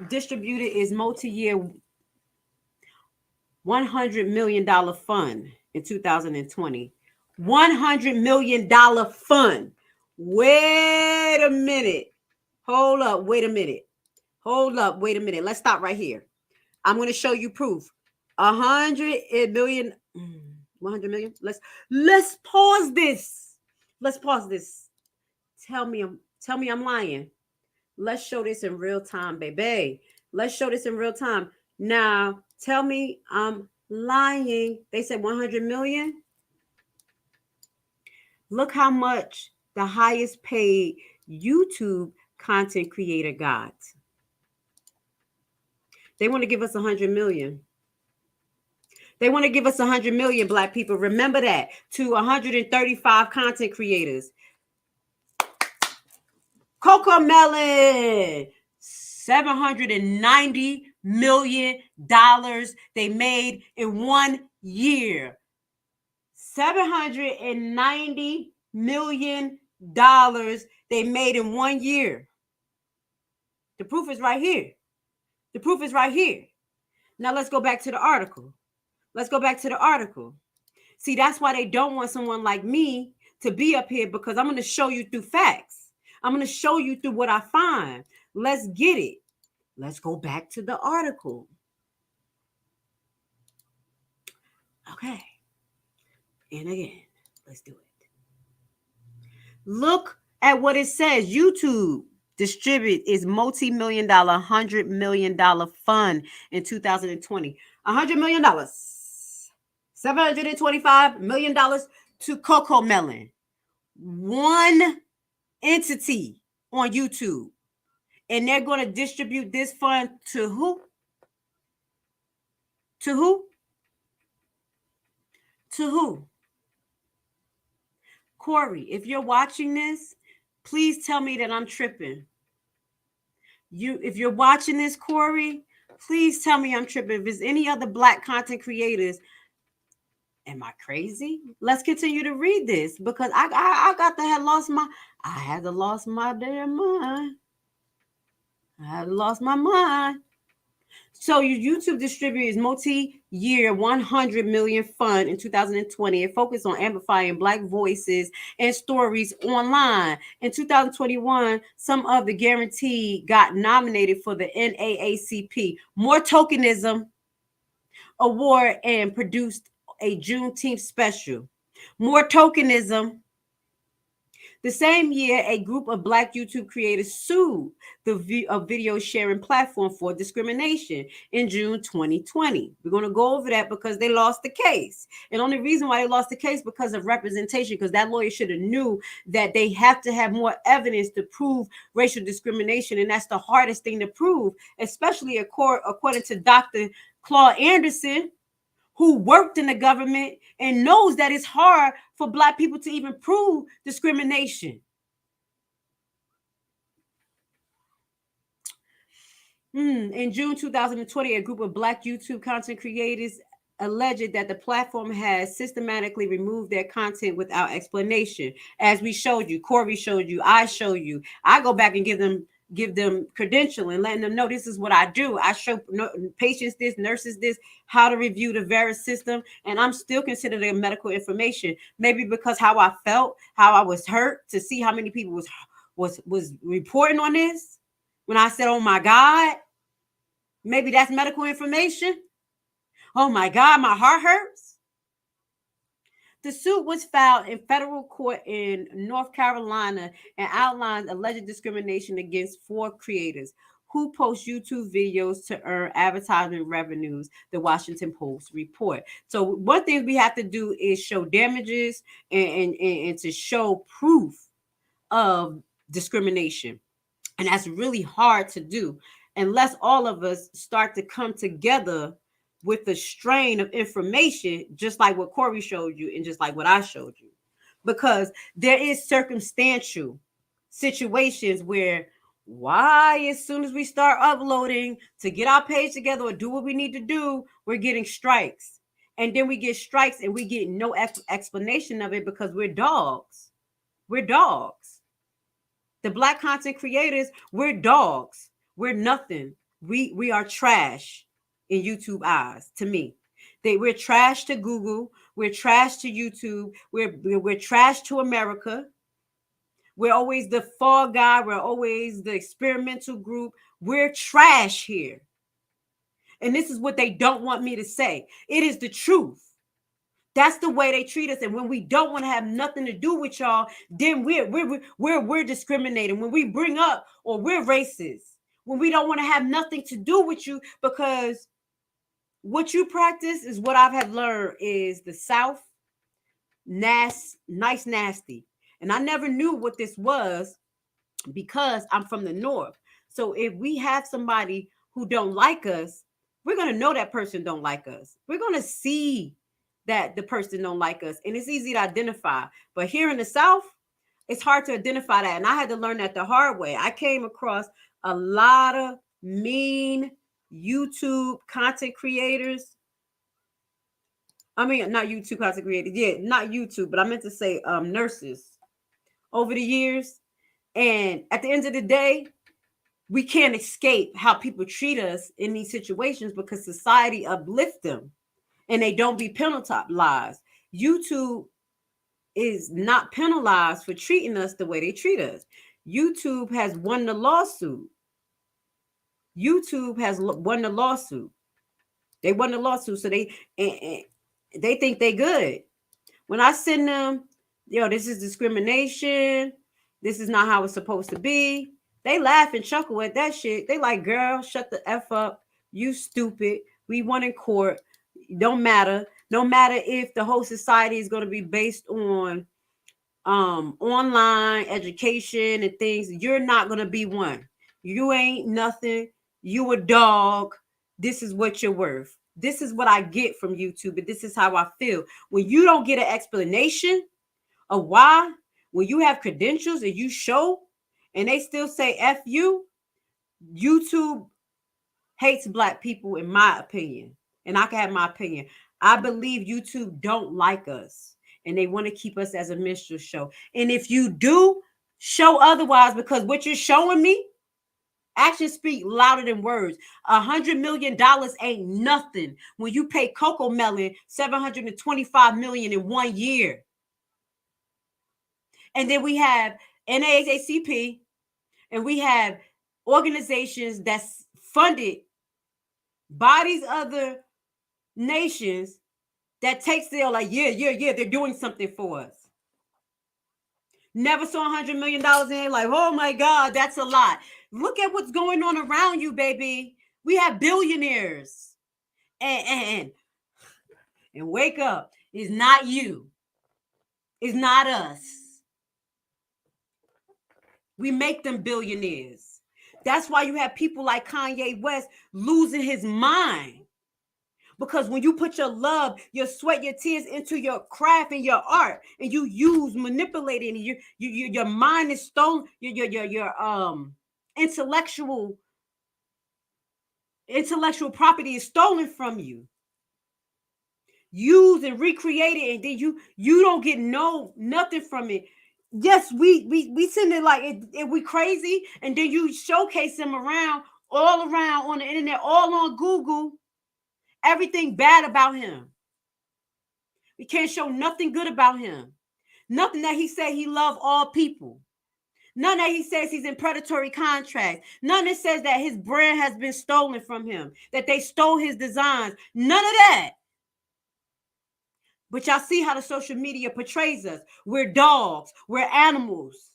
distributed is multi-year $100 million fund in 2020. $100 million fund. Wait a minute. Hold up. Wait a minute. Let's stop right here. I'm going to show you proof. 100 million. 100 million. Let's pause this. Tell me I'm lying. Let's show this in real time, baby. Let's show this in real time. Now, tell me I'm lying. They said 100 million. Look how much the highest paid YouTube content creator got. They want to give us 100 million. They want to give us 100 million black people. Remember that. To 135 content creators. Coco Melon, $790 million they made in 1 year. $790 million they made in 1 year. The proof is right here. The proof is right here. Now let's go back to the article. See, that's why they don't want someone like me to be up here, because I'm going to show you through facts. I'm going to show you through what I find. Let's get it. Let's go back to the article. Okay. And again, let's do it. Look at what it says. YouTube distribute its multi-million dollar, $100 million fund in 2020. $100 million. $725 million to Coco Melon. One entity on YouTube. And they're going to distribute this fund to who? To who? To who? Corey, if you're watching this, please tell me that I'm tripping. If you're watching this, Corey, please tell me I'm tripping. If there's any other black content creators, am I crazy? Let's continue to read this, because I got to have lost my, I had to lost my damn mind. I had lost my mind. So your YouTube distributes multi-year 100 million fund in 2020. It focused on amplifying black voices and stories online. In 2021, some of the guaranteed got nominated for the NAACP More Tokenism Award and produced a Juneteenth special. More Tokenism. The same year, a group of black YouTube creators sued the video sharing platform for discrimination in June 2020. We're going to go over that because they lost the case. And the only reason why they lost the case because of representation, because that lawyer should have knew that they have to have more evidence to prove racial discrimination. And that's the hardest thing to prove, especially according to Dr. Claude Anderson, who worked in the government and knows that it's hard for black people to even prove discrimination. In June 2020, a group of black YouTube content creators alleged that the platform has systematically removed their content without explanation. As we showed you, Corey showed you, I show you. I go back and give them credential and letting them know this is what I do. I show patients this, nurses this, how to review the VERIS system, and I'm still considered a medical information. Maybe because how I felt, how I was hurt to see how many people was reporting on this. When I said, "Oh my God," maybe that's medical information. Oh my God, my heart hurts. The suit was filed in federal court in North Carolina and outlines alleged discrimination against 4 creators who post YouTube videos to earn advertisement revenues, the Washington Post report. So one thing we have to do is show damages and to show proof of discrimination. And that's really hard to do unless all of us start to come together with the strain of information, just like what Corey showed you and just like what I showed you. Because there is circumstantial situations where why, as soon as we start uploading to get our page together or do what we need to do, we're getting strikes. And then we get strikes and we get no explanation of it because we're dogs. We're dogs. The black content creators, we're dogs. We're nothing. We are trash in YouTube eyes, to me. We're trash to Google. We're trash to YouTube. We're trash to America. We're always the fall guy. We're always the experimental group. We're trash here. And this is what they don't want me to say. It is the truth. That's the way they treat us. And when we don't want to have nothing to do with y'all, then we're discriminating. When we bring up or we're racist, when we don't want to have nothing to do with you, because what you practice is what I have learned is the South, nice, nasty. And I never knew what this was because I'm from the North. So if we have somebody who don't like us, we're going to know that person don't like us. We're going to see that the person don't like us, and it's easy to identify. But here in the South, it's hard to identify that, and I had to learn that the hard way. I came across a lot of mean YouTube content creators. I mean, not YouTube content creators. Yeah, not YouTube, but I meant to say nurses over the years. And at the end of the day, we can't escape how people treat us in these situations because society uplifts them and they don't be penalized. YouTube is not penalized for treating us the way they treat us. YouTube has won the lawsuit. YouTube has won the lawsuit. They won the lawsuit, so they think they good. When I send them, this is discrimination. This is not how it's supposed to be. They laugh and chuckle at that shit. They like, girl, shut the F up. You stupid. We won in court. Don't matter. No matter if the whole society is going to be based on online education and things, you're not going to be one. You ain't nothing. You a dog. This is what you're worth. This is what I get from YouTube, and this is how I feel. When you don't get an explanation of why, when you have credentials and you show, and they still say F you, YouTube hates Black people, in my opinion. And I can have my opinion. I believe YouTube don't like us, and they want to keep us as a minstrel show. And if you do show otherwise, because what you're showing me, actions speak louder than words. $100 million ain't nothing when you pay Coco Melon $725 million in 1 year. And then we have NAACP, and we have organizations that's funded by these other nations that takes their like, yeah, they're doing something for us. Never saw $100 million in, like, oh my God, that's a lot. Look at what's going on around you, baby. We have billionaires. And wake up. It's not you. It's not us. We make them billionaires. That's why you have people like Kanye West losing his mind. Because when you put your love, your sweat, your tears into your craft and your art, and you use manipulating, your mind is stolen, your intellectual property is stolen from you. Used and recreated, and then you don't get nothing from it. Yes, we send it like it we crazy, and then you showcase them all around on the internet, all on Google. Everything bad about him. We can't show nothing good about him. Nothing that he said he loved all people. None that he says he's in predatory contracts. None that says that his brand has been stolen from him, that they stole his designs. None of that. But y'all see how the social media portrays us. We're dogs. We're animals.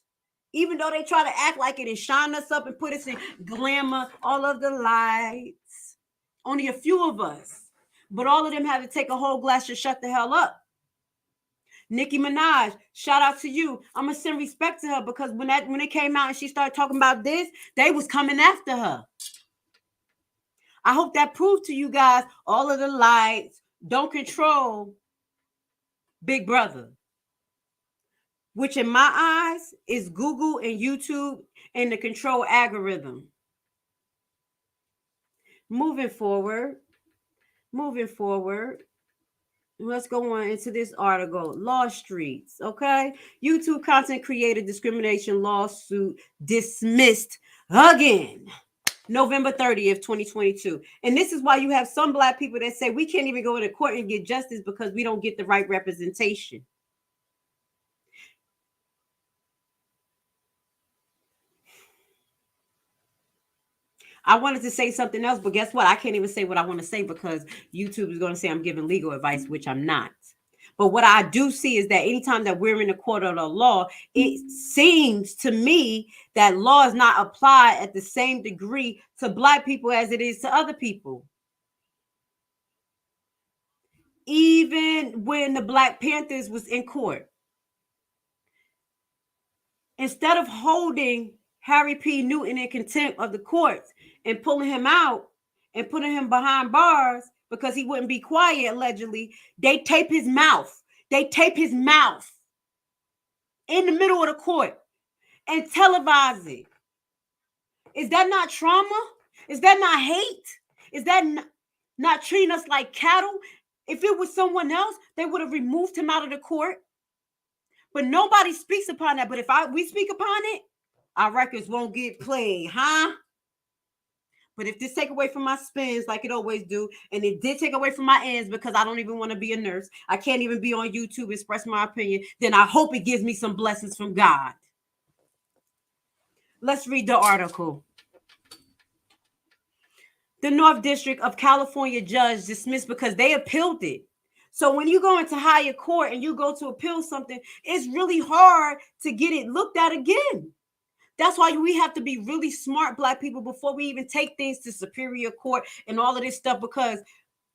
Even though they try to act like it and shine us up and put us in glamour, all of the lights. Only a few of us. But all of them have to take a whole glass to shut the hell up. Nicki Minaj, shout out to you. I'm going to send respect to her because when it came out and she started talking about this, they was coming after her. I hope that proved to you guys all of the lights don't control Big Brother, which in my eyes is Google and YouTube and the control algorithm. Moving forward, let's go on into this article. Law Streets, okay? YouTube content creator discrimination lawsuit dismissed again. November 30th, 2022. And this is why you have some Black people that say we can't even go into court and get justice because we don't get the right representation. I wanted to say something else, but guess what? I can't even say what I want to say because YouTube is going to say I'm giving legal advice, which I'm not. But what I do see is that anytime that we're in the court of the law, it seems to me that law is not applied at the same degree to Black people as it is to other people. Even when the Black Panthers was in court, instead of holding Harry P. Newton in contempt of the courts and pulling him out and putting him behind bars because he wouldn't be quiet, allegedly, they tape his mouth. They tape his mouth in the middle of the court and televise it. Is that not trauma? Is that not hate? Is that not treating us like cattle? If it was someone else, they would have removed him out of the court. But nobody speaks upon that. But if we speak upon it, our records won't get played, huh? But if this take away from my spins like it always do, and it did take away from my ends because I don't even want to be a nurse, I can't even be on YouTube express my opinion, then I hope it gives me some blessings from God. Let's read the article. The North District of California judge dismissed because they appealed it. So when you go into higher court and you go to appeal something, it's really hard to get it looked at again. That's why we have to be really smart, Black people, before we even take things to superior court and all of this stuff, because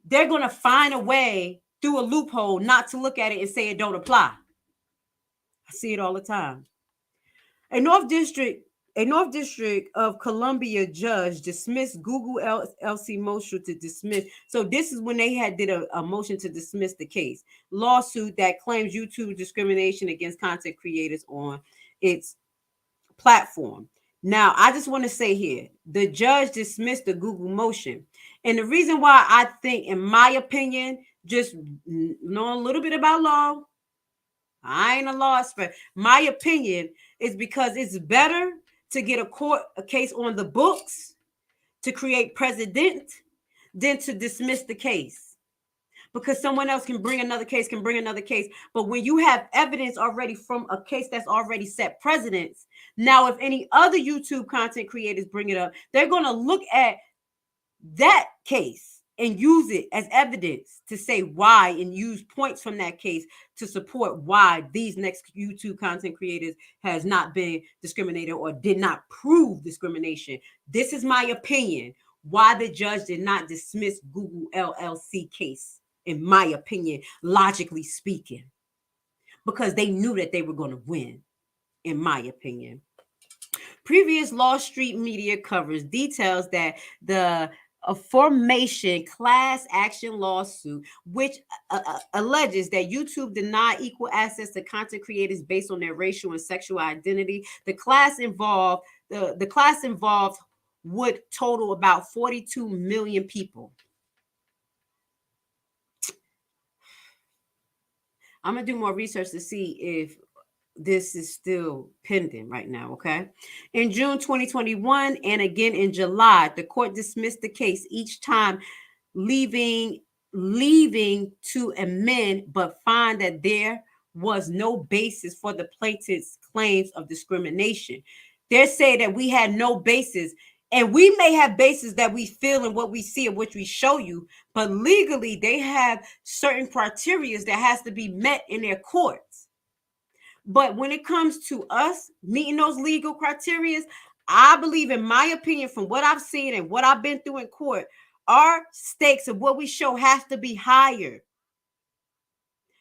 they're going to find a way through a loophole not to look at it and say it don't apply. I see it all the time. A North District of Columbia judge dismissed Google LLC motion to dismiss. So this is when they did a motion to dismiss the case. Lawsuit that claims YouTube discrimination against content creators on its platform. Now, I just want to say here, the judge dismissed the Google motion. And the reason why I think, in my opinion, just know a little bit about law, I ain't a law expert. My opinion is because it's better to get a case on the books to create precedent than to dismiss the case, because someone else can bring another case. But when you have evidence already from a case that's already set precedents, now if any other YouTube content creators bring it up, they're going to look at that case and use it as evidence to say why, and use points from that case to support why these next YouTube content creators has not been discriminated or did not prove discrimination. This is my opinion, why the judge did not dismiss Google LLC case, in my opinion, logically speaking, because they knew that they were going to win, in my opinion. Previous Wall Street media covers details that the aforementioned class action lawsuit, which alleges that YouTube denied equal access to content creators based on their racial and sexual identity. The class involved would total about 42 million people. I'm gonna do more research to see if this is still pending right now, okay? In June 2021 and again in July, the court dismissed the case, each time leaving to amend, but find that there was no basis for the plaintiff's claims of discrimination. They're saying that we had no basis, and we may have basis that we feel and what we see and which we show you, but legally they have certain criteria that has to be met in their courts. But when it comes to us meeting those legal criteria, I believe, in my opinion, from what I've seen and what I've been through in court, our stakes of what we show has to be higher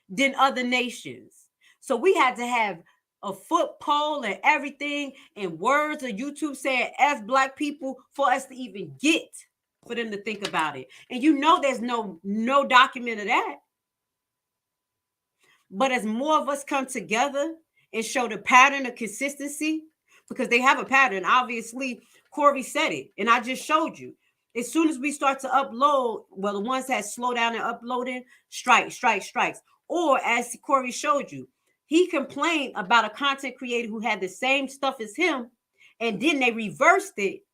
than other nations. So we had to have a foot poll and everything, and words of YouTube saying F Black people for us to even get, for them to think about it. And you know there's no document of that. But as more of us come together and show the pattern of consistency, because they have a pattern, obviously, Corey said it, and I just showed you. As soon as we start to upload, well, the ones that slow down and uploading, strikes. Or as Corey showed you, he complained about a content creator who had the same stuff as him, and then they reversed it.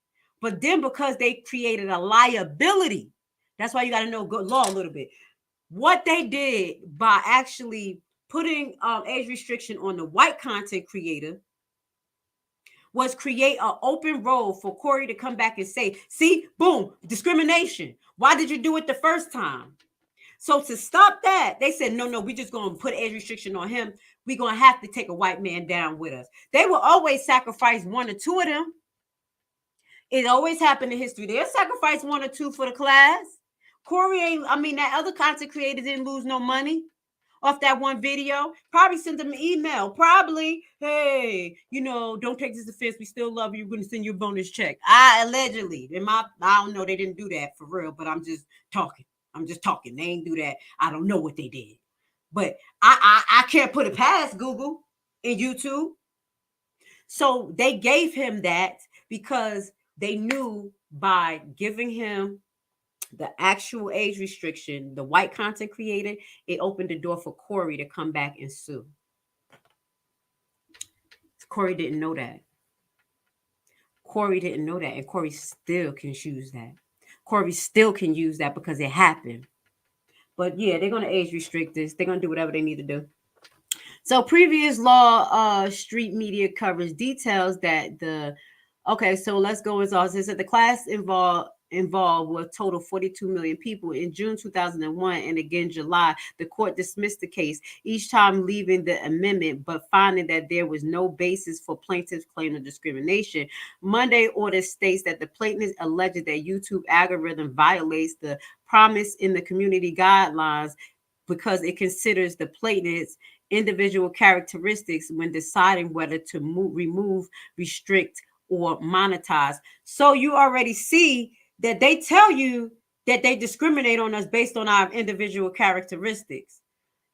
But then because they created a liability, that's why you got to know good law a little bit. What they did by actually putting age restriction on the white content creator was create an open road for Corey to come back and say, see, boom, discrimination. Why did you do it the first time? So to stop that, they said, no, we're just going to put age restriction on him. We're going to have to take a white man down with us. They will always sacrifice one or two of them. It always happened in history. They'll sacrifice one or two for the class. Corey that other content creator didn't lose no money. off that one video. Probably send them an email. Probably, hey, don't take this offense. We still love you. We're going to send you a bonus check. Allegedly. I don't know. They didn't do that for real, but I'm just talking. They ain't do that. I don't know what they did. But I can't put it past Google and YouTube. So they gave him that because they knew by giving him the actual age restriction, the white content creator, it opened the door for Corey to come back and sue. Corey didn't know that. And Corey still can use that. Corey still can use that because it happened. But yeah, they're going to age restrict this. They're going to do whatever they need to do. So previous law street media coverage details that so let's go as all says that the class involved with total 42 million people in June 2001 and again July. The court dismissed the case, each time leaving the amendment but finding that there was no basis for plaintiff's claim of discrimination. Monday order states that the plaintiff alleged that YouTube algorithm violates the promise in the community guidelines because it considers the plaintiff's individual characteristics when deciding whether to remove, restrict, or monetize. So you already see that they tell you that they discriminate on us based on our individual characteristics.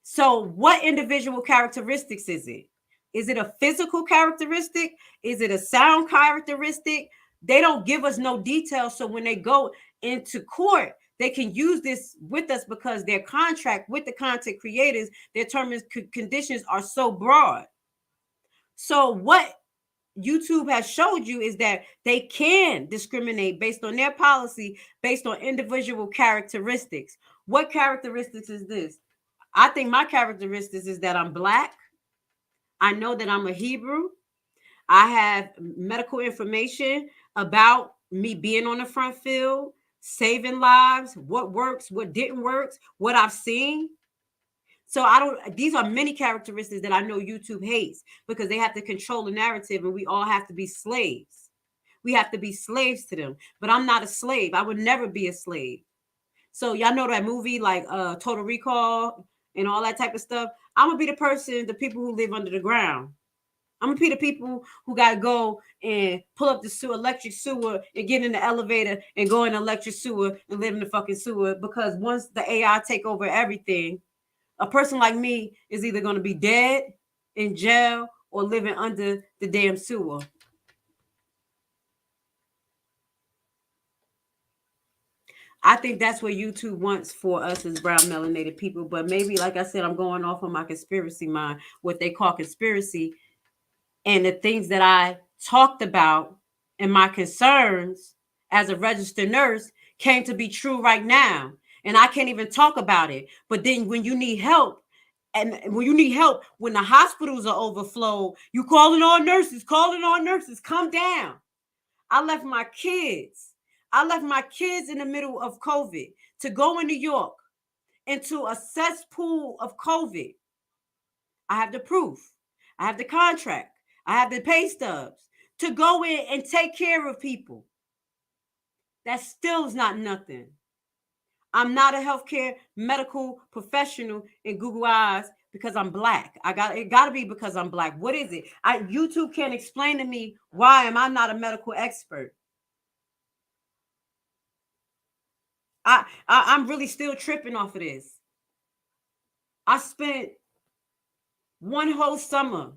So what individual characteristics is it? Is it a physical characteristic? Is it a sound characteristic? They don't give us no details. So when they go into court, they can use this with us because their contract with the content creators, their terms and conditions are so broad. So what YouTube has showed you is that they can discriminate based on their policy, based on individual characteristics. What characteristics is this? I think my characteristics is that I'm Black. I know that I'm a Hebrew. I have medical information about me being on the front field, saving lives, what works, what didn't work, what I've seen. So these are many characteristics that I know YouTube hates because they have to control the narrative and we all have to be slaves. We have to be slaves to them. But I'm not a slave. I would never be a slave. So y'all know that movie like Total Recall and all that type of stuff. I'm going to be the people who live under the ground. I'm going to be the people who got to go and pull up the electric sewer and get in the elevator and go in the electric sewer and live in the fucking sewer because once the AI take over everything, a person like me is either going to be dead, in jail, or living under the damn sewer. I think that's what YouTube wants for us as brown melanated people. But maybe, like I said, I'm going off on my conspiracy mind, what they call conspiracy. And the things that I talked about and my concerns as a registered nurse came to be true right now. And I can't even talk about it. But then when you need help, when the hospitals are overflowed, you calling on nurses, come down. I left my kids in the middle of COVID to go in New York into a cesspool of COVID. I have the proof. I have the contract. I have the pay stubs to go in and take care of people. That still is not nothing. I'm not a healthcare medical professional in Google eyes because I'm Black. It got to be because I'm Black. What is it? YouTube can't explain to me why am I not a medical expert. I'm really still tripping off of this. I spent one whole summer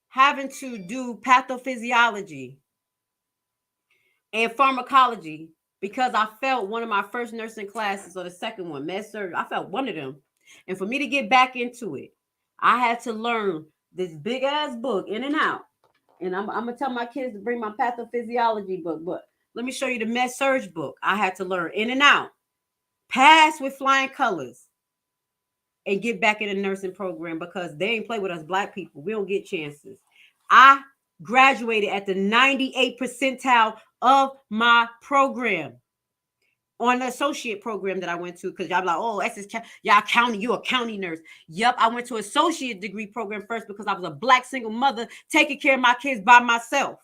having to do pathophysiology and pharmacology because I felt one of my first nursing classes or the second one, med surg, I felt one of them. And for me to get back into it, I had to learn this big ass book in and out. And I'm going to tell my kids to bring my pathophysiology book. But let me show you the med surg book. I had to learn in and out, pass with flying colors, and get back in the nursing program because they ain't play with us Black people. We don't get chances. I graduated at the 98th percentile of my program on the associate program that I went to because y'all like, oh, you're a county nurse. Yep, I went to associate degree program first because I was a Black single mother taking care of my kids by myself.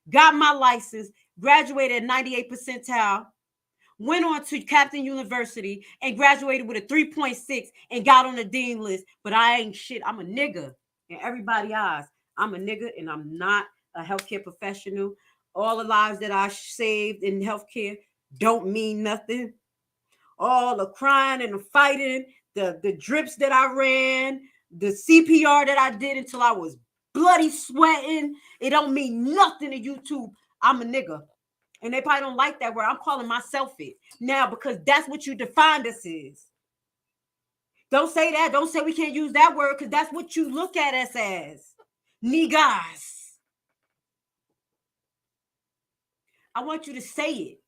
Got my license, graduated at 98th percentile, went on to Captain University and graduated with a 3.6 and got on the dean list, but I ain't shit. I'm a nigga in everybody's eyes. I'm a nigga and I'm not a healthcare professional. All the lives that I saved in healthcare don't mean nothing. All the crying and the fighting, the drips that I ran, the CPR that I did until I was bloody sweating, it don't mean nothing to YouTube. I'm a nigga. And they probably don't like that word. I'm calling myself it now because that's what you defined us as. Don't say that. Don't say we can't use that word because that's what you look at us as. Niggas. I want you to say it.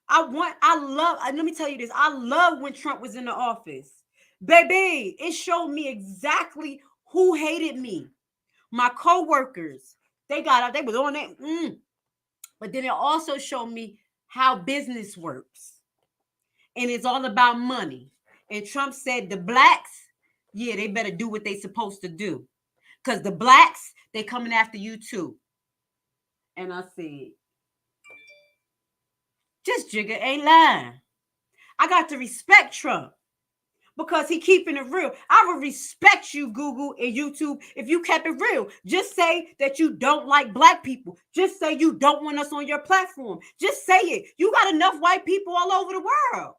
Let me tell you this. I love when Trump was in the office. Baby, it showed me exactly who hated me. My co-workers, they got out, they was on it. But then it also showed me how business works. And it's all about money. And Trump said the blacks, yeah, they better do what they supposed to do. Because the blacks, they coming after you too. And I said, just Jigga ain't lying. I got to respect Trump because he keeping it real. I would respect you, Google and YouTube, if you kept it real. Just say that you don't like black people. Just say you don't want us on your platform. Just say it. You got enough white people all over the world.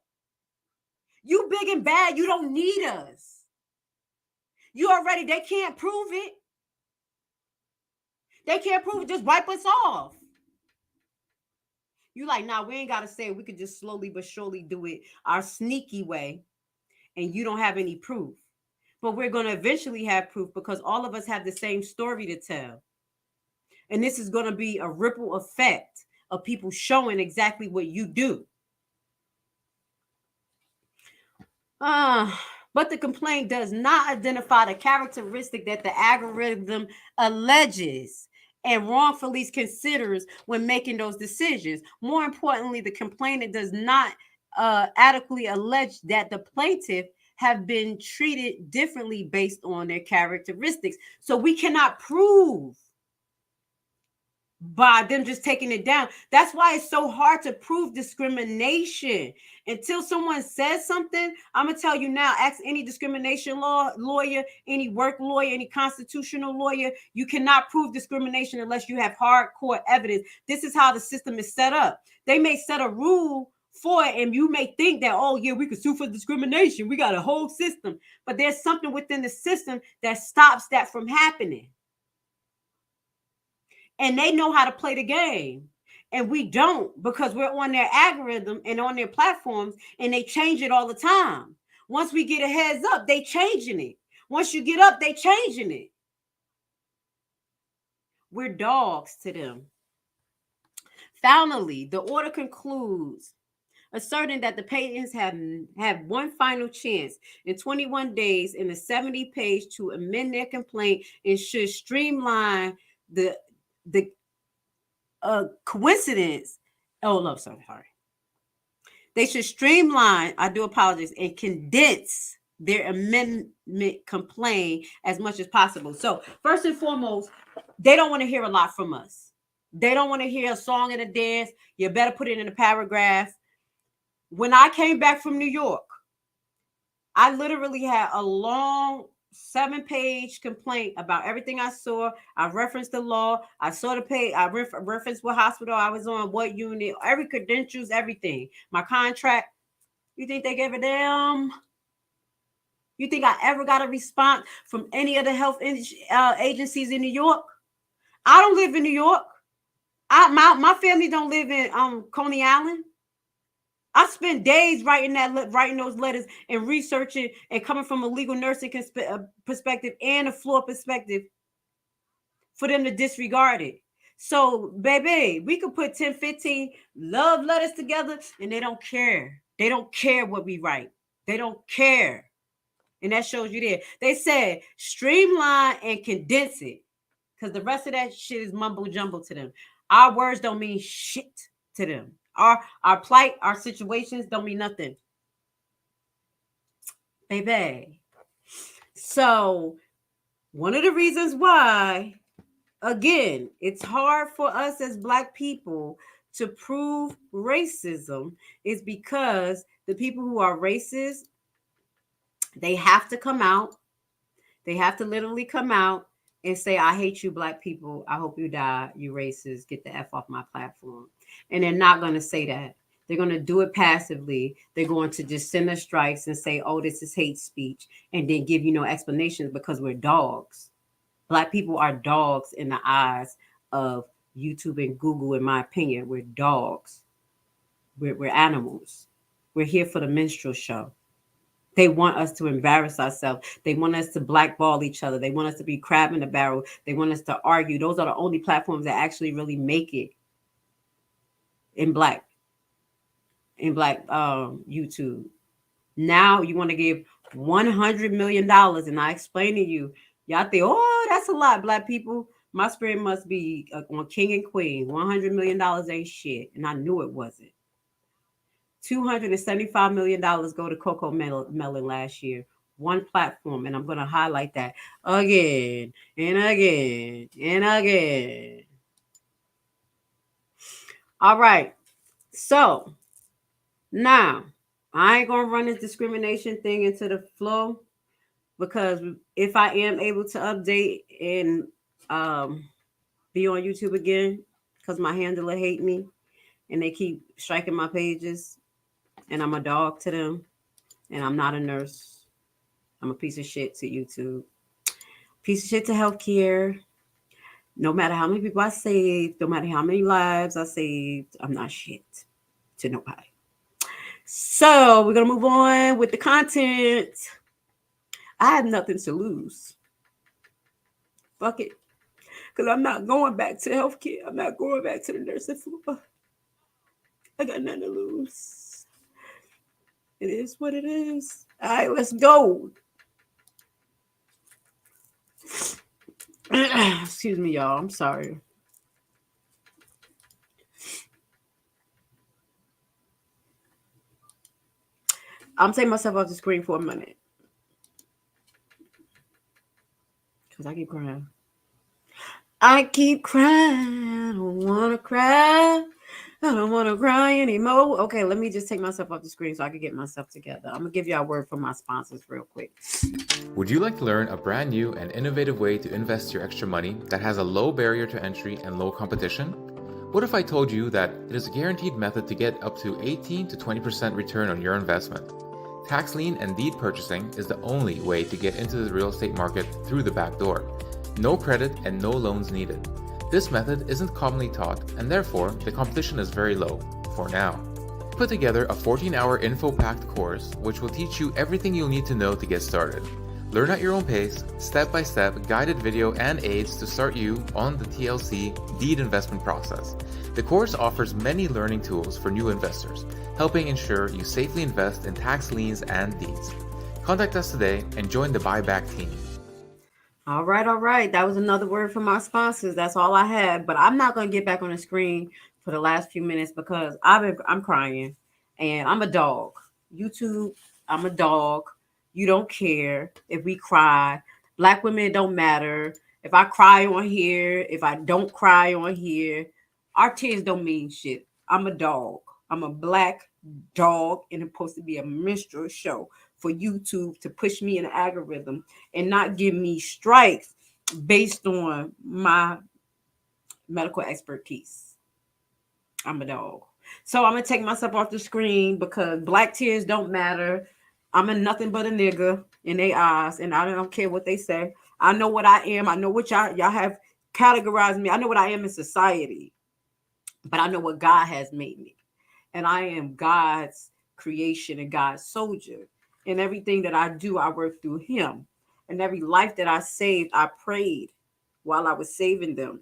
You big and bad. You don't need us. They can't prove it. They can't prove it. Just wipe us off. You like, nah, we ain't got to say it. We could just slowly but surely do it our sneaky way. And you don't have any proof. But we're going to eventually have proof because all of us have the same story to tell. And this is going to be a ripple effect of people showing exactly what you do. But the complaint does not identify the characteristic that the algorithm alleges and wrongfully considers when making those decisions. More importantly, the complainant does not adequately allege that the plaintiff have been treated differently based on their characteristics. So we cannot prove by them just taking it down. That's why it's so hard to prove discrimination. Until someone says something, I'm going to tell you now, ask any discrimination lawyer, any work lawyer, any constitutional lawyer, you cannot prove discrimination unless you have hardcore evidence. This is how the system is set up. They may set a rule for it, and you may think that, oh, yeah, we could sue for discrimination. We got a whole system. But there's something within the system that stops that from happening. And they know how to play the game. And we don't because we're on their algorithm and on their platforms and they change it all the time. Once we get a heads up, they changing it. Once you get up, they changing it. We're dogs to them. Finally, the order concludes asserting that the plaintiffs have one final chance in 21 days in a 70-page to amend their complaint and should streamline the coincidence. Oh, no, sorry. They should streamline, I do apologize, and condense their amendment complaint as much as possible. So first and foremost, they don't want to hear a lot from us. They don't want to hear a song and a dance. You better put it in a paragraph. When I came back from New York, I literally had a long 7-page complaint about everything I saw. I referenced the law. I saw the page. I referenced what hospital I was on, what unit, every credentials, everything. My contract. You think they gave a damn? You think I ever got a response from any of the health agencies in New York? I don't live in New York. My family don't live in Coney Island. I spent days writing those letters and researching and coming from a legal nursing perspective and a floor perspective for them to disregard it. So, baby, we could put 10, 15 love letters together and they don't care. They don't care what we write. They don't care. And that shows you there. They said streamline and condense it because the rest of that shit is mumbo jumbo to them. Our words don't mean shit to them. Our plight, our situations don't mean nothing. Baby. So one of the reasons why, again, it's hard for us as Black people to prove racism is because the people who are racist, they have to come out. They have to literally come out and say, I hate you, black people. I hope you die. You racist. Get the F off my platform. And they're not going to say that. They're going to do it passively. They're going to just send us strikes and say, oh, this is hate speech, and then give you no explanations because we're dogs. Black people are dogs in the eyes of YouTube and Google, in my opinion. We're dogs. We're animals. We're here for the minstrel show. They want us to embarrass ourselves. They want us to blackball each other. They want us to be crab in the barrel. They want us to argue. Those are the only platforms that actually really make it in black YouTube. Now you want to give $100 million, and I explain to you, y'all think, oh, that's a lot, black people. My spirit must be on king and queen. $100 million ain't shit, and I knew it wasn't. $275 million go to Coco Melon last year. One platform, and I'm going to highlight that again and again and again. All right. So now I ain't going to run this discrimination thing into the flow, because if I am able to update and be on YouTube again, because my handler hate me and they keep striking my pages, and I'm a dog to them, and I'm not a nurse. I'm a piece of shit to YouTube. Piece of shit to healthcare. No matter how many people I saved, no matter how many lives I saved, I'm not shit to nobody. So we're going to move on with the content. I have nothing to lose. Fuck it. Because I'm not going back to healthcare. I'm not going back to the nursing floor. I got nothing to lose. It is what it is. All right, let's go. Excuse me, y'all. I'm sorry. I'm taking myself off the screen for a minute, because I keep crying. I keep crying. I don't want to cry. I don't want to cry anymore. Okay, let me just take myself off the screen so I can get myself together. I'm going to give you a word from my sponsors real quick. Would you like to learn a brand new and innovative way to invest your extra money that has a low barrier to entry and low competition? What if I told you that it is a guaranteed method to get up to 18 to 20% return on your investment? Tax lien and deed purchasing is the only way to get into the real estate market through the back door. No credit and no loans needed. This method isn't commonly taught, and therefore the competition is very low, for now. Put together a 14-hour info-packed course which will teach you everything you'll need to know to get started. Learn at your own pace, step-by-step guided video and aids to start you on the TLC deed investment process. The course offers many learning tools for new investors, helping ensure you safely invest in tax liens and deeds. Contact us today and join the buyback team. All right. That was another word from my sponsors. That's all I had. But I'm not going to get back on the screen for the last few minutes because I'm crying, and I'm a dog. YouTube, I'm a dog. You don't care if we cry. Black women, it don't matter. If I cry on here, if I don't cry on here, our tears don't mean shit. I'm a dog. I'm a black dog, and it's supposed to be a minstrel show for YouTube to push me in the algorithm and not give me strikes based on my medical expertise. I'm a dog. So I'm going to take myself off the screen because black tears don't matter. I'm a nothing but a nigga in their eyes, and I don't care what they say. I know what I am. I know what y'all have categorized me. I know what I am in society, but I know what God has made me. And I am God's creation and God's soldier. And everything that I do, I work through him. And every life that I saved, I prayed while I was saving them.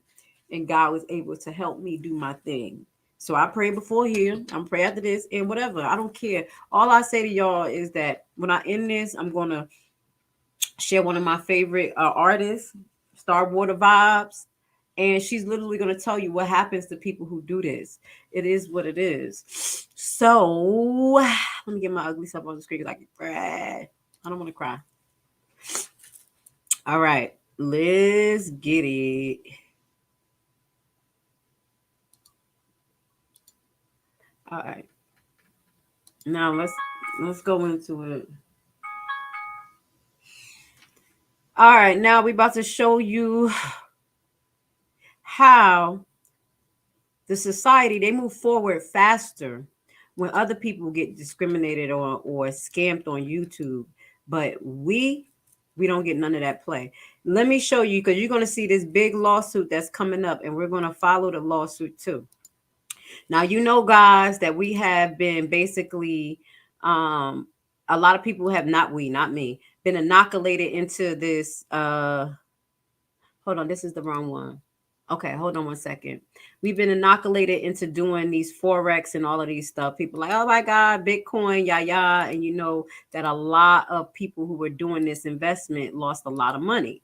And God was able to help me do my thing. So I pray before here. I'm pray after this and whatever. I don't care. All I say to y'all is that when I end this, I'm going to share one of my favorite artists, Star Water Vibes. And she's literally going to tell you what happens to people who do this. It is what it is. So let me get my ugly stuff on the screen because I can cry. I don't want to cry. All right. Let's get it. All right. Now let's go into it. All right, now we're about to show you how the society, they move forward faster when other people get discriminated on or scammed on YouTube, but we don't get none of that play. Let me show you, because you're going to see this big lawsuit that's coming up, and we're going to follow the lawsuit too. Now, you know, guys, that we have been basically a lot of people have not me, been inoculated into this hold on, this is the wrong one. Okay, hold on one second. We've been inoculated into doing these forex and all of these stuff. People like, oh my God, Bitcoin, yeah. And you know that a lot of people who were doing this investment lost a lot of money.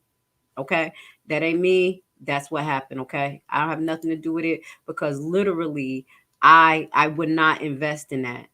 Okay, that ain't me. That's what happened. Okay, I don't have nothing to do with it, because literally, I would not invest in that.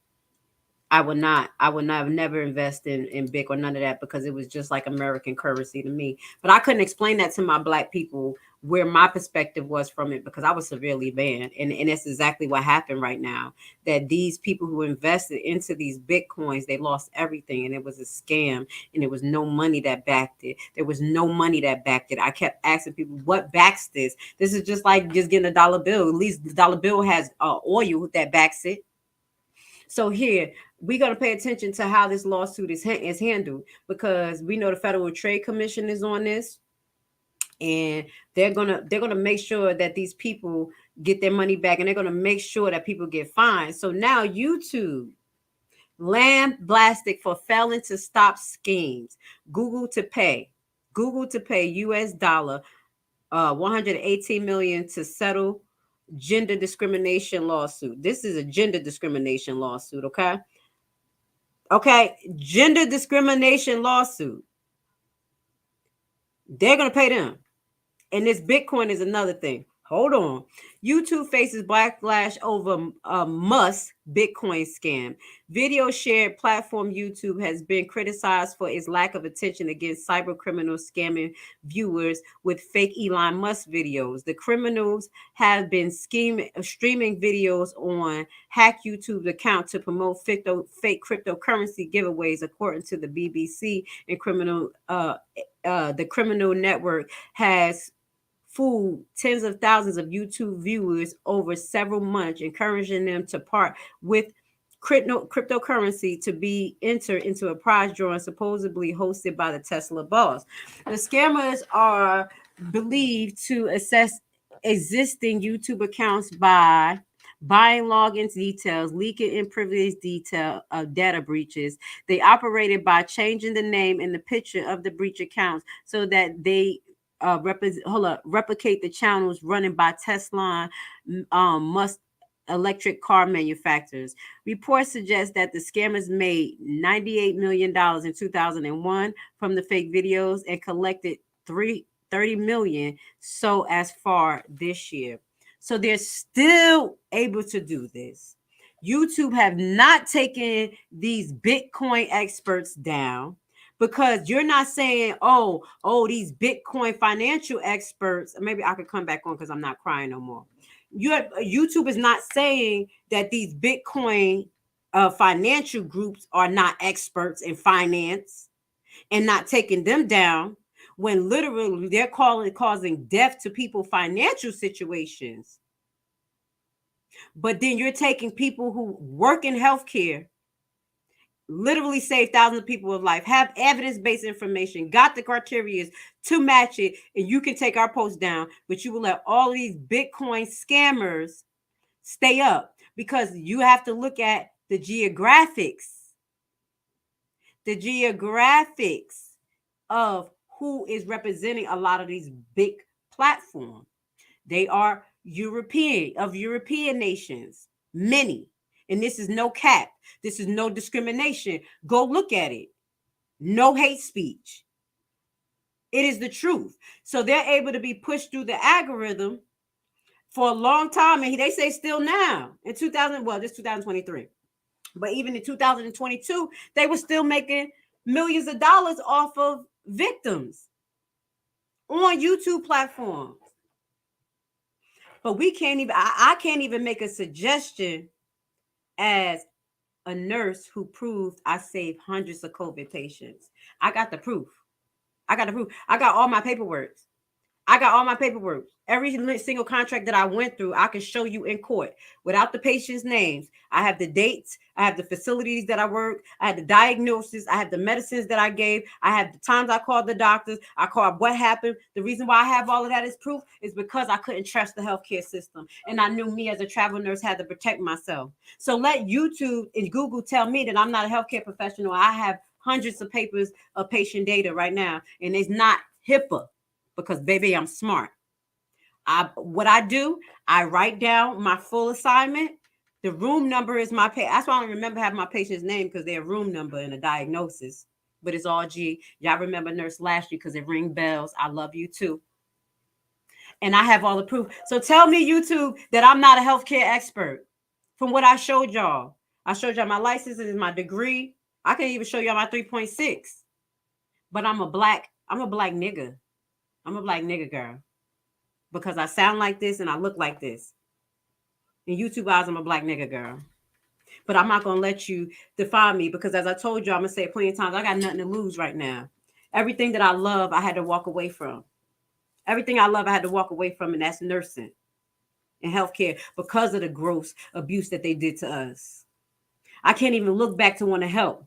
I would not never invest in BIC or none of that, because it was just like American currency to me. But I couldn't explain that to my Black people where my perspective was from it, because I was severely banned. And that's exactly what happened right now. That these people who invested into these Bitcoins, they lost everything, and it was a scam, and there was no money that backed it. There was no money that backed it. I kept asking people, what backs this? This is just like just getting a dollar bill. At least the dollar bill has oil that backs it. So here, we're going to pay attention to how this lawsuit is handled, because we know the Federal Trade Commission is on this, and they're gonna make sure that these people get their money back, and they're gonna make sure that people get fined. So now YouTube blasted for failing to stop schemes. Google to pay US dollar 118 million to settle gender discrimination lawsuit. This is a gender discrimination lawsuit, okay? Okay, gender discrimination lawsuit. They're going to pay them. And this Bitcoin is another thing. Hold on. YouTube faces backlash over a Musk Bitcoin scam. Video shared platform YouTube has been criticized for its lack of attention against cyber criminals scamming viewers with fake Elon Musk videos. The criminals have been streaming videos on Hack YouTube's account to promote fake cryptocurrency giveaways, according to the BBC. And the criminal network has fooled tens of thousands of YouTube viewers over several months, encouraging them to part with cryptocurrency to be entered into a prize drawing supposedly hosted by the Tesla boss. The scammers are believed to assess existing YouTube accounts by buying login details, leaking in privileged detail of data breaches. They operated by changing the name and the picture of the breach accounts so that they replicate the channels running by Tesla Musk electric car manufacturers. Reports suggest that the scammers made $98 million in 2001 from the fake videos and collected $30 million so as far this year. So they're still able to do this. YouTube have not taken these Bitcoin experts down, because you're not saying, oh, these Bitcoin financial experts. Maybe I could come back on because I'm not crying no more. YouTube is not saying that these Bitcoin financial groups are not experts in finance and not taking them down, when literally they're causing death to people's financial situations. But then you're taking people who work in healthcare, literally save thousands of people's life, have evidence-based information, got the criteria to match it, and you can take our post down, but you will let all these Bitcoin scammers stay up, because you have to look at the geographics of who is representing a lot of these big platforms. They are European nations, many. And this is no cap. This is no discrimination. Go look at it. No hate speech. It is the truth. So they're able to be pushed through the algorithm for a long time. And they say still now in 2023. But even in 2022, they were still making millions of dollars off of victims on YouTube platforms. But we can't even, I can't even make a suggestion as a nurse who proved I saved hundreds of COVID patients. I got the proof. I got all my paperwork. Every single contract that I went through, I can show you in court without the patient's names. I have the dates. I have the facilities that I work. I have the diagnosis. I have the medicines that I gave. I have the times I called the doctors. I called what happened. The reason why I have all of that as proof is because I couldn't trust the healthcare system. And I knew me as a travel nurse had to protect myself. So let YouTube and Google tell me that I'm not a healthcare professional. I have hundreds of papers of patient data right now. And it's not HIPAA. Because baby, I'm smart. What I do, I write down my full assignment. The room number is my patient. That's why I don't remember having my patient's name, because they're room number and a diagnosis. But it's all G. Y'all remember Nurse Lashley because it ring bells. I love you too. And I have all the proof. So tell me, YouTube, that I'm not a healthcare expert. From what I showed y'all. I showed y'all my license and my degree. I can even show y'all my 3.6. But I'm a black nigga. I'm a black nigga girl because I sound like this and I look like this. In YouTube eyes, I'm a black nigga girl. But I'm not going to let you define me because, as I told you, I'm going to say it plenty of times, I got nothing to lose right now. Everything that I love, I had to walk away from. Everything I love, I had to walk away from, and that's nursing and healthcare because of the gross abuse that they did to us. I can't even look back to want to help.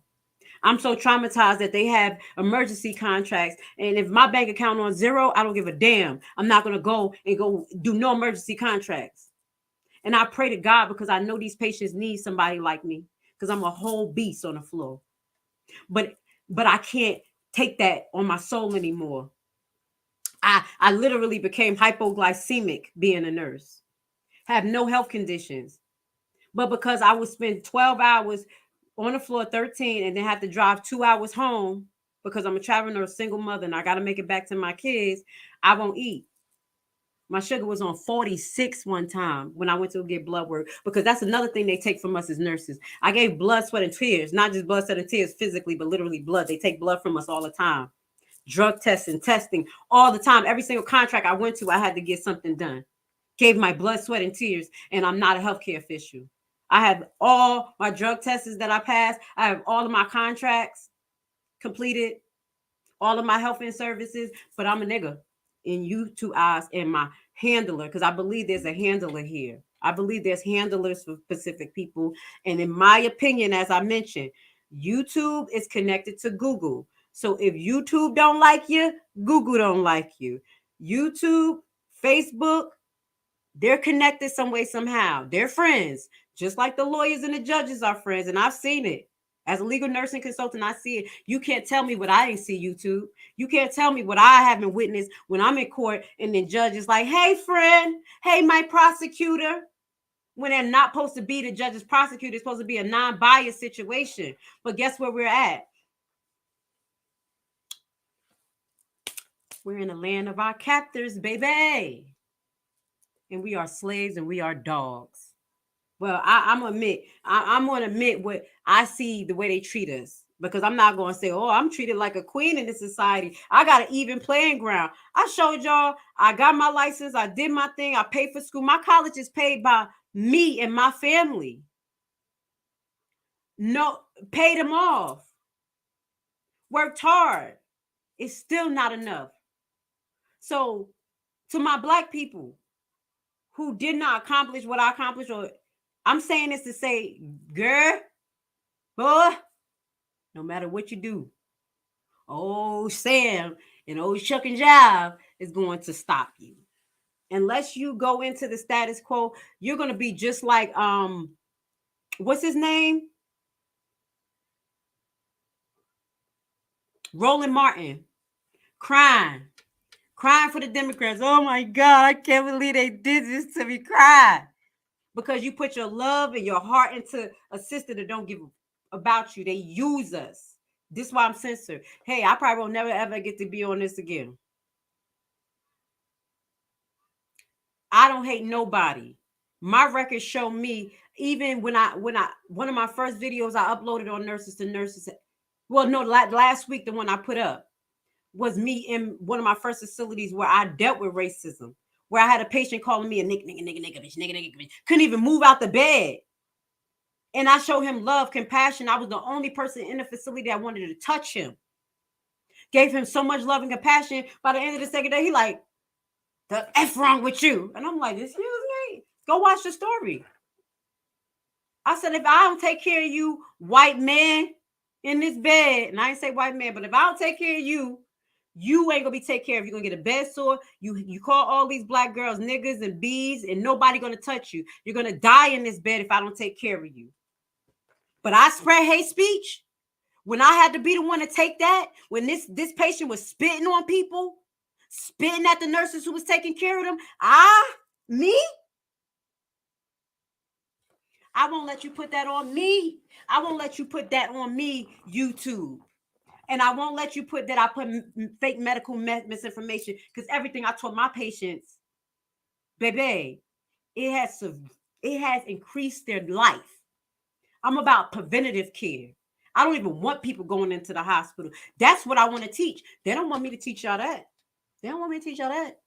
I'm so traumatized that they have emergency contracts. And if my bank account on zero, I don't give a damn. I'm not going to go do no emergency contracts. And I pray to God because I know these patients need somebody like me because I'm a whole beast on the floor. But I can't take that on my soul anymore. I literally became hypoglycemic being a nurse. Have no health conditions. But because I would spend 12 hours on the floor, 13, and then have to drive 2 hours home because I'm a travel nurse, single mother, and I got to make it back to my kids, I won't eat. My sugar was on 46 one time when I went to get blood work, because that's another thing they take from us as nurses. I gave blood, sweat, and tears, not just blood, sweat, and tears physically, but literally blood. They take blood from us all the time. Drug testing all the time. Every single contract I went to, I had to get something done. Gave my blood, sweat, and tears, and I'm not a healthcare official. I have all my drug tests that I passed. I have all of my contracts completed, all of my health and services, but I'm a nigga in YouTube eyes and my handler, because I believe there's a handler here. I believe there's handlers for specific people. And in my opinion, as I mentioned, YouTube is connected to Google. So if YouTube don't like you, Google don't like you. YouTube, Facebook, they're connected some way, somehow. They're friends, just like the lawyers and the judges are friends. And I've seen it. As a legal nursing consultant, I see it. You can't tell me what I ain't see, YouTube. You can't tell me what I haven't witnessed when I'm in court and then judge is like, hey, friend, hey, my prosecutor. When they're not supposed to be the judge's prosecutor, it's supposed to be a non-biased situation. But guess where we're at? We're in the land of our captors, baby. And we are slaves and we are dogs. Well, I'm going to admit what I see, the way they treat us, because I'm not going to say, oh, I'm treated like a queen in this society. I got an even playing ground. I showed y'all, I got my license. I did my thing. I paid for school. My college is paid by me and my family. No, paid them off. Worked hard. It's still not enough. So to my Black people who did not accomplish what I accomplished, or I'm saying this to say, girl, boy, no matter what you do, old Sam and old Chuck and Jive is going to stop you. Unless you go into the status quo, you're going to be just like, what's his name? Roland Martin, crying for the Democrats. Oh my God, I can't believe they did this to me, crying. Because you put your love and your heart into a system that don't give about you. They use us. This is why I'm censored. Hey, I probably will never ever get to be on this again. I don't hate nobody. My records show me, even when one of my first videos I uploaded on Nurses to Nurses. Well, no, last week, the one I put up was me in one of my first facilities where I dealt with racism, where I had a patient calling me a nigga, bitch. Couldn't even move out the bed. And I showed him love, compassion. I was the only person in the facility that wanted to touch him. Gave him so much love and compassion. By the end of the second day, he like, the F wrong with you. And I'm like, excuse me? Go watch the story. I said, if I don't take care of you, white man in this bed, and I didn't say white man, but if I don't take care of you, you ain't gonna be taken care of. You're gonna get a bed sore. You call all these black girls niggas and bees, and nobody gonna touch you. You're gonna die in this bed if I don't take care of you. But I spread hate speech when I had to be the one to take that. When this patient was spitting on people, spitting at the nurses who was taking care of them. Me? I won't let you put that on me. I won't let you put that on me, YouTube. And I won't let you put that I put fake medical misinformation, because everything I told my patients, baby, it has increased their life. I'm about preventative care. I don't even want people going into the hospital. That's what I want to teach. They don't want me to teach y'all that. They don't want me to teach y'all that.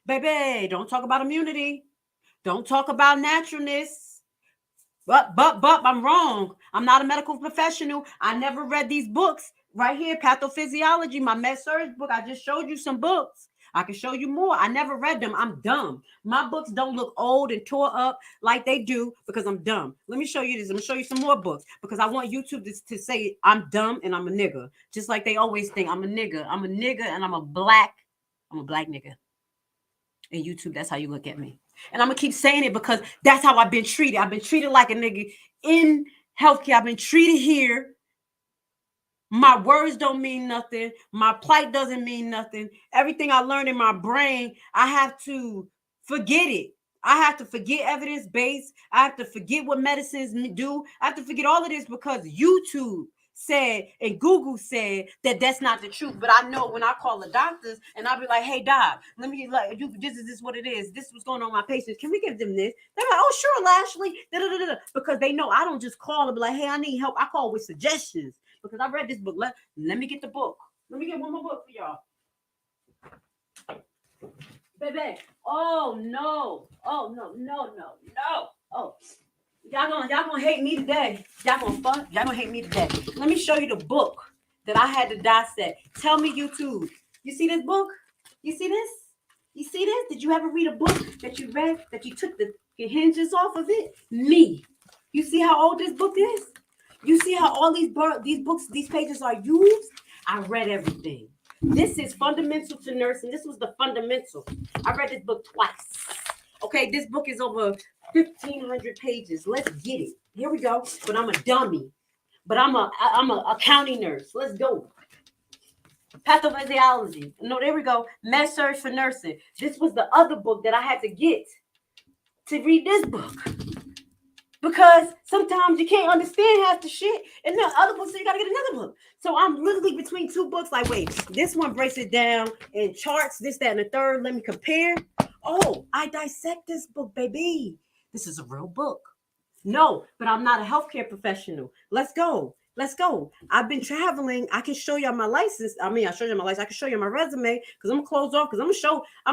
Baby, don't talk about immunity. Don't talk about naturalness. But I'm wrong. I'm not a medical professional. I never read these books right here. Pathophysiology, my med-surg book. I just showed you some books. I can show you more. I never read them. I'm dumb. My books don't look old and tore up like they do because I'm dumb. Let me show you this. I'm going to show you some more books because I want YouTube to say I'm dumb and I'm a nigga. Just like they always think I'm a nigga. I'm a nigga and I'm a black nigga. And YouTube, that's how you look at me. And I'm going to keep saying it because that's how I've been treated. I've been treated like a nigga in healthcare. I've been treated here. My words don't mean nothing. My plight doesn't mean nothing. Everything I learned in my brain, I have to forget it. I have to forget evidence-based. I have to forget what medicines do. I have to forget all of this because YouTube said and Google said that that's not the truth. But I know when I call the doctors and I'll be like, hey, doc, let me like, this is what it is. This is what's going on with my patients. Can we give them this? They're like, oh, sure, Lashley. Da-da-da-da. Because they know I don't just call and be like, hey, I need help. I call with suggestions because I read this book. Let me get the book. Let me get one more book for y'all. Baby. Oh, no. Oh, no. Oh. Y'all gonna hate me today. Y'all gonna hate me today. Let me show you the book that I had to dissect. Tell me, YouTube. You see this book? You see this? You see this? Did you ever read a book that you read that you took the hinges off of it? Me. You see how old this book is? You see how all these books, these pages are used? I read everything. This is fundamental to nursing. This was the fundamental. I read this book twice. Okay, this book is over 1,500 pages. Let's get it. Here we go. But I'm a dummy. But I'm a county nurse. Let's go. Pathophysiology. No, there we go. Med-surg for nursing. This was the other book that I had to get to read this book. Because sometimes you can't understand half the shit. And the other books, so you got to get another book. So I'm literally between two books like, wait, this one breaks it down in charts, this, that, and the third. Let me compare. Oh, I dissect this book, baby. This is a real book. No, but I'm not a healthcare professional. Let's go. I've been traveling. I can show y'all my license. I showed you my license. I can show you my resume because I'm going to close off because I'm going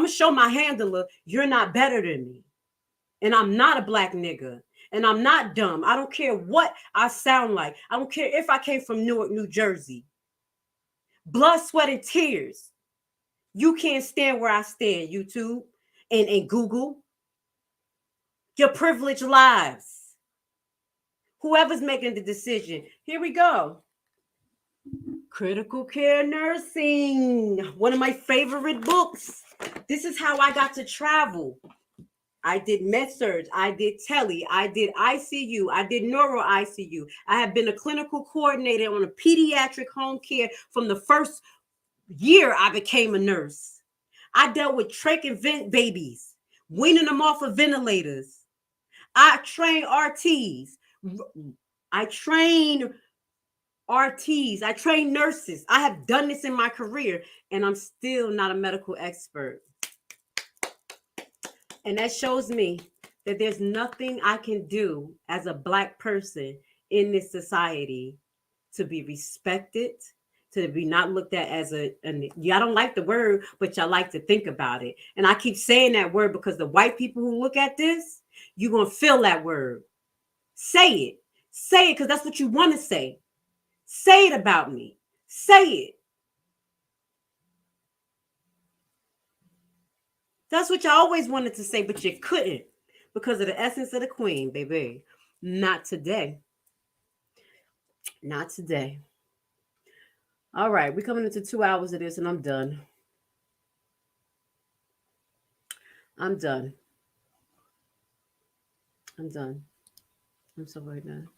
to show my handler, you're not better than me. And I'm not a black nigga. And I'm not dumb. I don't care what I sound like. I don't care if I came from Newark, New Jersey. Blood, sweat, and tears. You can't stand where I stand, YouTube and Google. Your privileged lives. Whoever's making the decision. Here we go. Critical care nursing. One of my favorite books. This is how I got to travel. I did med-surg, I did tele, I did ICU, I did neuro ICU. I have been a clinical coordinator on a pediatric home care from the first year I became a nurse. I dealt with trach and vent babies, weaning them off of ventilators. I trained RTs. I trained nurses. I have done this in my career, and I'm still not a medical expert. And that shows me that there's nothing I can do as a black person in this society to be respected, to be not looked at as I don't like the word, but y'all like to think about it. And I keep saying that word because the white people who look at this, you're going to feel that word. Say it. Say it because that's what you want to say. Say it about me. Say it. That's what you always wanted to say, but you couldn't because of the essence of the queen, baby. Not today. Not today. All right, we're coming into 2 hours of this and I'm done. I'm done. I'm done. I'm so very done.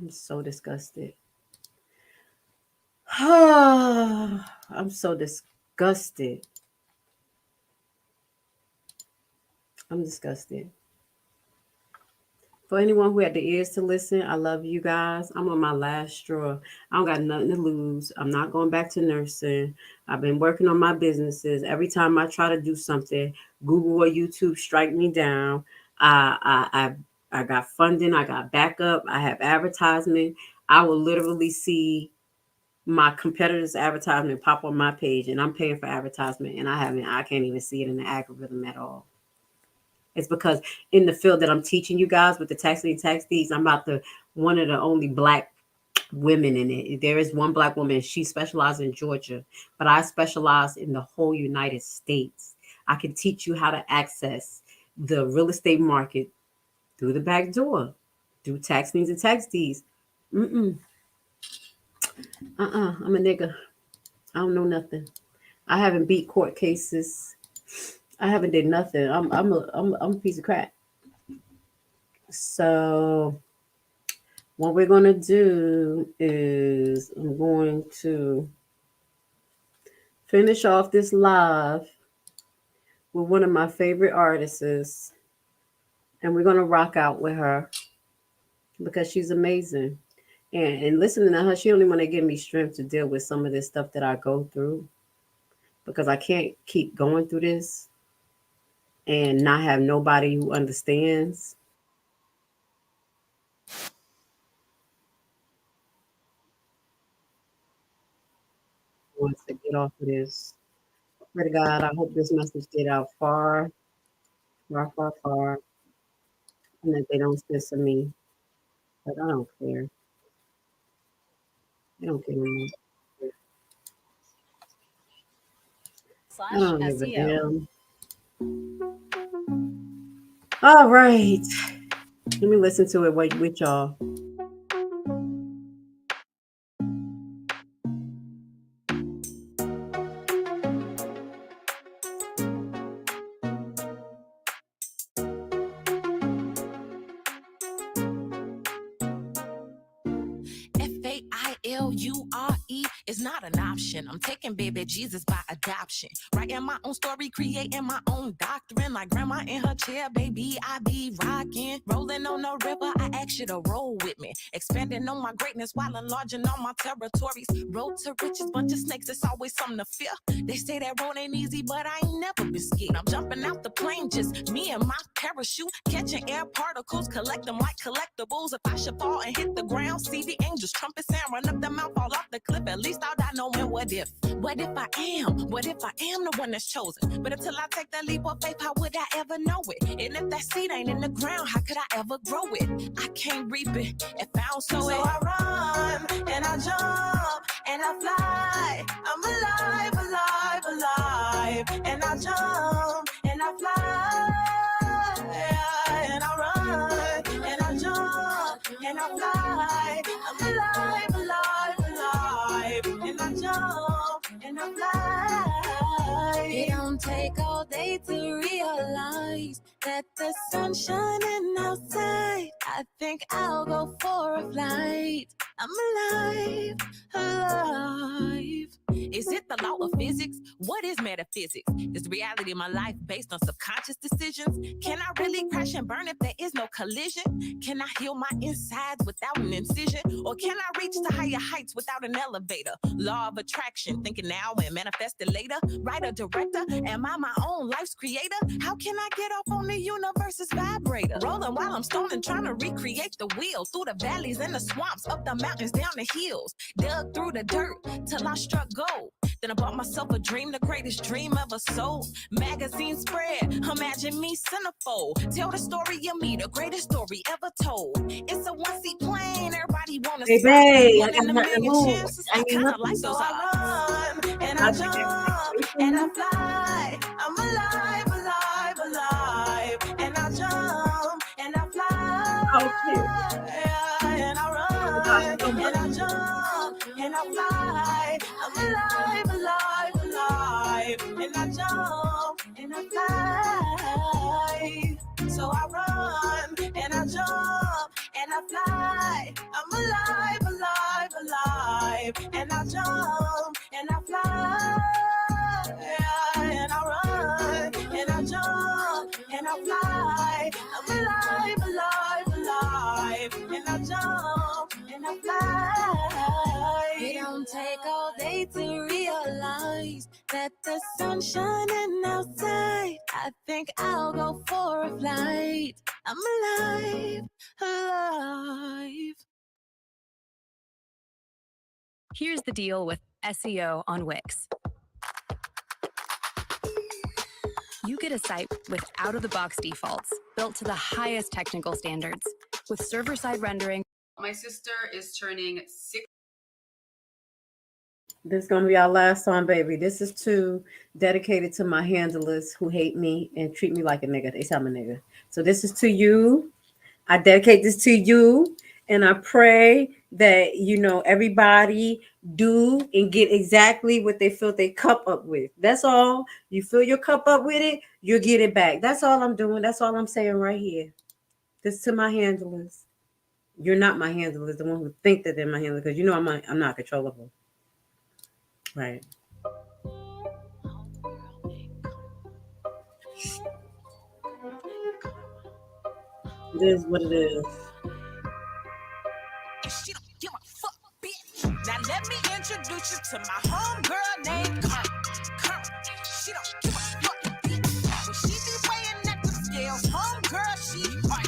I'm so disgusted. I'm so disgusted. I'm disgusted. For anyone who had the ears to listen, I love you guys. I'm on my last straw. I don't got nothing to lose. I'm not going back to nursing. I've been working on my businesses. Every time I try to do something, Google or YouTube strike me down. I got funding. I got backup. I have advertisement. I will literally see my competitors' advertisement pop on my page, and I'm paying for advertisement, and I can't even see it in the algorithm at all. It's because in the field that I'm teaching you guys with the tax lien tax deeds, I'm about one of the only Black women in it. There is one Black woman. She specializes in Georgia, but I specialize in the whole United States. I can teach you how to access the real estate market through the back door, through tax liens and tax deeds. I'm a nigga. I don't know nothing. I haven't beat court cases. I haven't did nothing. I'm a piece of crap. So what we're gonna do is I'm going to finish off this live with one of my favorite artists, and we're gonna rock out with her because she's amazing. And listening to her, she only want to give me strength to deal with some of this stuff that I go through, because I can't keep going through this and not have nobody who understands. Wants to get off of this. Pray to God, I hope this message get out far, far, far, far, and that they don't censor me. But I don't care. I don't care anymore. I don't give a damn. All right. Let me listen to it with y'all. Failure is not an option. I'm taking baby Jesus by adoption. Writing my own story, creating my own doctrine. Like grandma in her chair, baby, I be rocking. Rolling on the river, I ask you to roll with me. Expanding on my greatness while enlarging on my territories. Road to riches, bunch of snakes, it's always something to fear. They say that road ain't easy, but I ain't never been scared. I'm jumping out the plane, just me and my parachute. Catching air particles, collect them like collectibles. If I should fall and hit the ground, see the angels trumpet sound, run up the mouth, fall off the cliff. At least I'll die knowing what if I am the one that's chosen. But until I take that leap of faith, how would I ever know it? And if that seed ain't in the ground, how could I ever grow it? I can't reap it if I don't sow it. So I run and I jump and I fly. I'm alive, alive, alive. And I jump and I fly. And I run and I jump and I fly. I'm alive, alive, alive. And I jump and I fly. It don't take all day to realize that the sun's shining outside. I think I'll go for a flight. I'm alive, alive. Is it the law of physics? What is metaphysics? Is reality my life based on subconscious decisions? Can I really crash and burn if there is no collision? Can I heal my insides without an incision? Or can I reach to higher heights without an elevator? Law of attraction, thinking now and manifest it later. Writer, director, am I my own life's creator? How can I get off on the universe's vibrator? Rolling while I'm stoning, trying to recreate the wheel. Through the valleys and the swamps, up the mountains, down the hills. Dug through the dirt till I struck gold. sold. Then I bought myself a dream, the greatest dream ever sold. Magazine spread, imagine me centerfold. Tell the story of me, the greatest story ever told. It's a one-seat plane, everybody wanna Baby, see. I One in got a nothing to million move. chances, I kinda like those odds. And I jump, and I fly. I'm alive, alive, alive. And I jump, and I fly. Oh, shit. And I run, and I jump, and I fly. I'm alive, alive, alive. And I jump, and I fly. So I run, and I jump, and I fly. I'm alive, alive, alive. And I jump, and I fly. And I run, and I jump, and I fly. I'm alive, alive, alive. And I jump, and I fly. It don't take all day to realize that the sun's shining outside. I think I'll go for a flight. I'm alive, alive. Here's the deal with SEO on Wix. You get a site with out-of-the-box defaults, built to the highest technical standards, with server-side rendering. My sister is turning 6. This is going to be our last song, baby. This is dedicated to my handlers who hate me and treat me like a nigga. They say I'm a nigga. So this is to you. I dedicate this to you. And I pray that, everybody do and get exactly what they fill their cup up with. That's all. You fill your cup up with it, you'll get it back. That's all I'm doing. That's all I'm saying right here. This to my handlers. You're not my handlers, the one who think that they're my handlers, because I'm not controllable. Right. It is what it is. She don't give a fuck, bitch. Now let me introduce you to my homegirl named Karma. She don't give a fuck, bitch. When she be weighing at the scales, homegirl, she hot.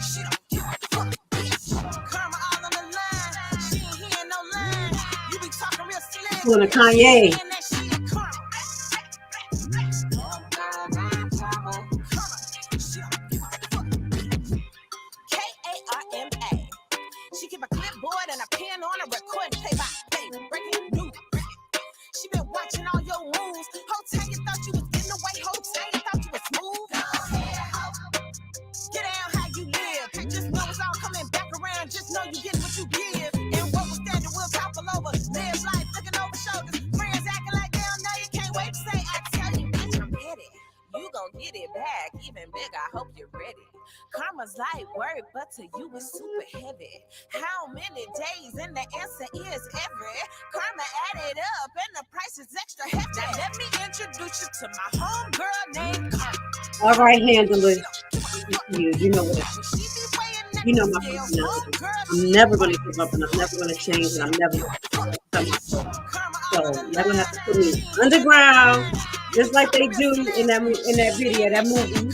She don't give a fuck, bitch. Karma all on the line. She ain't hearing no line. You be talking real slick. Pulling a Kanye. She keep a clipboard and a pen on her, record play by play, breaking news. She been watching all your moves. Whole time you thought you was getting away. Whole time you thought you was smooth. Get down how you live. Just know it's all coming back around. Just know you get what you give. And what was standing, we'll topple over. Live life looking over shoulders. Friends acting like they don't know you. Can't wait to say, I tell you, bitch, I'm petty. You gon' get it back, even bigger. I hope you're ready. Karma's light word, but to you it's super heavy. How many days? And the answer is every. Karma added up, and the price is extra hefty. Now let me introduce you to my homegirl named Karma. All right, handlers. You know what? You know my personality. I'm never going to give up, and I'm never going to change, and I'm never going to come myself. So you're going to have to put me underground, just like they do in that video, that movie.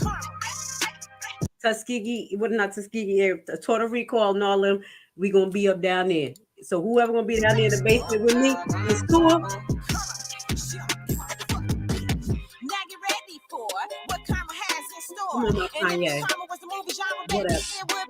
Tuskegee, not Tuskegee, Puerto Rico and all them, we gonna be up down there. So whoever gonna be down there in the basement with me in school. Now get ready for what Karma has in store. Kanye. Karma was the movie genre, Whatever. it would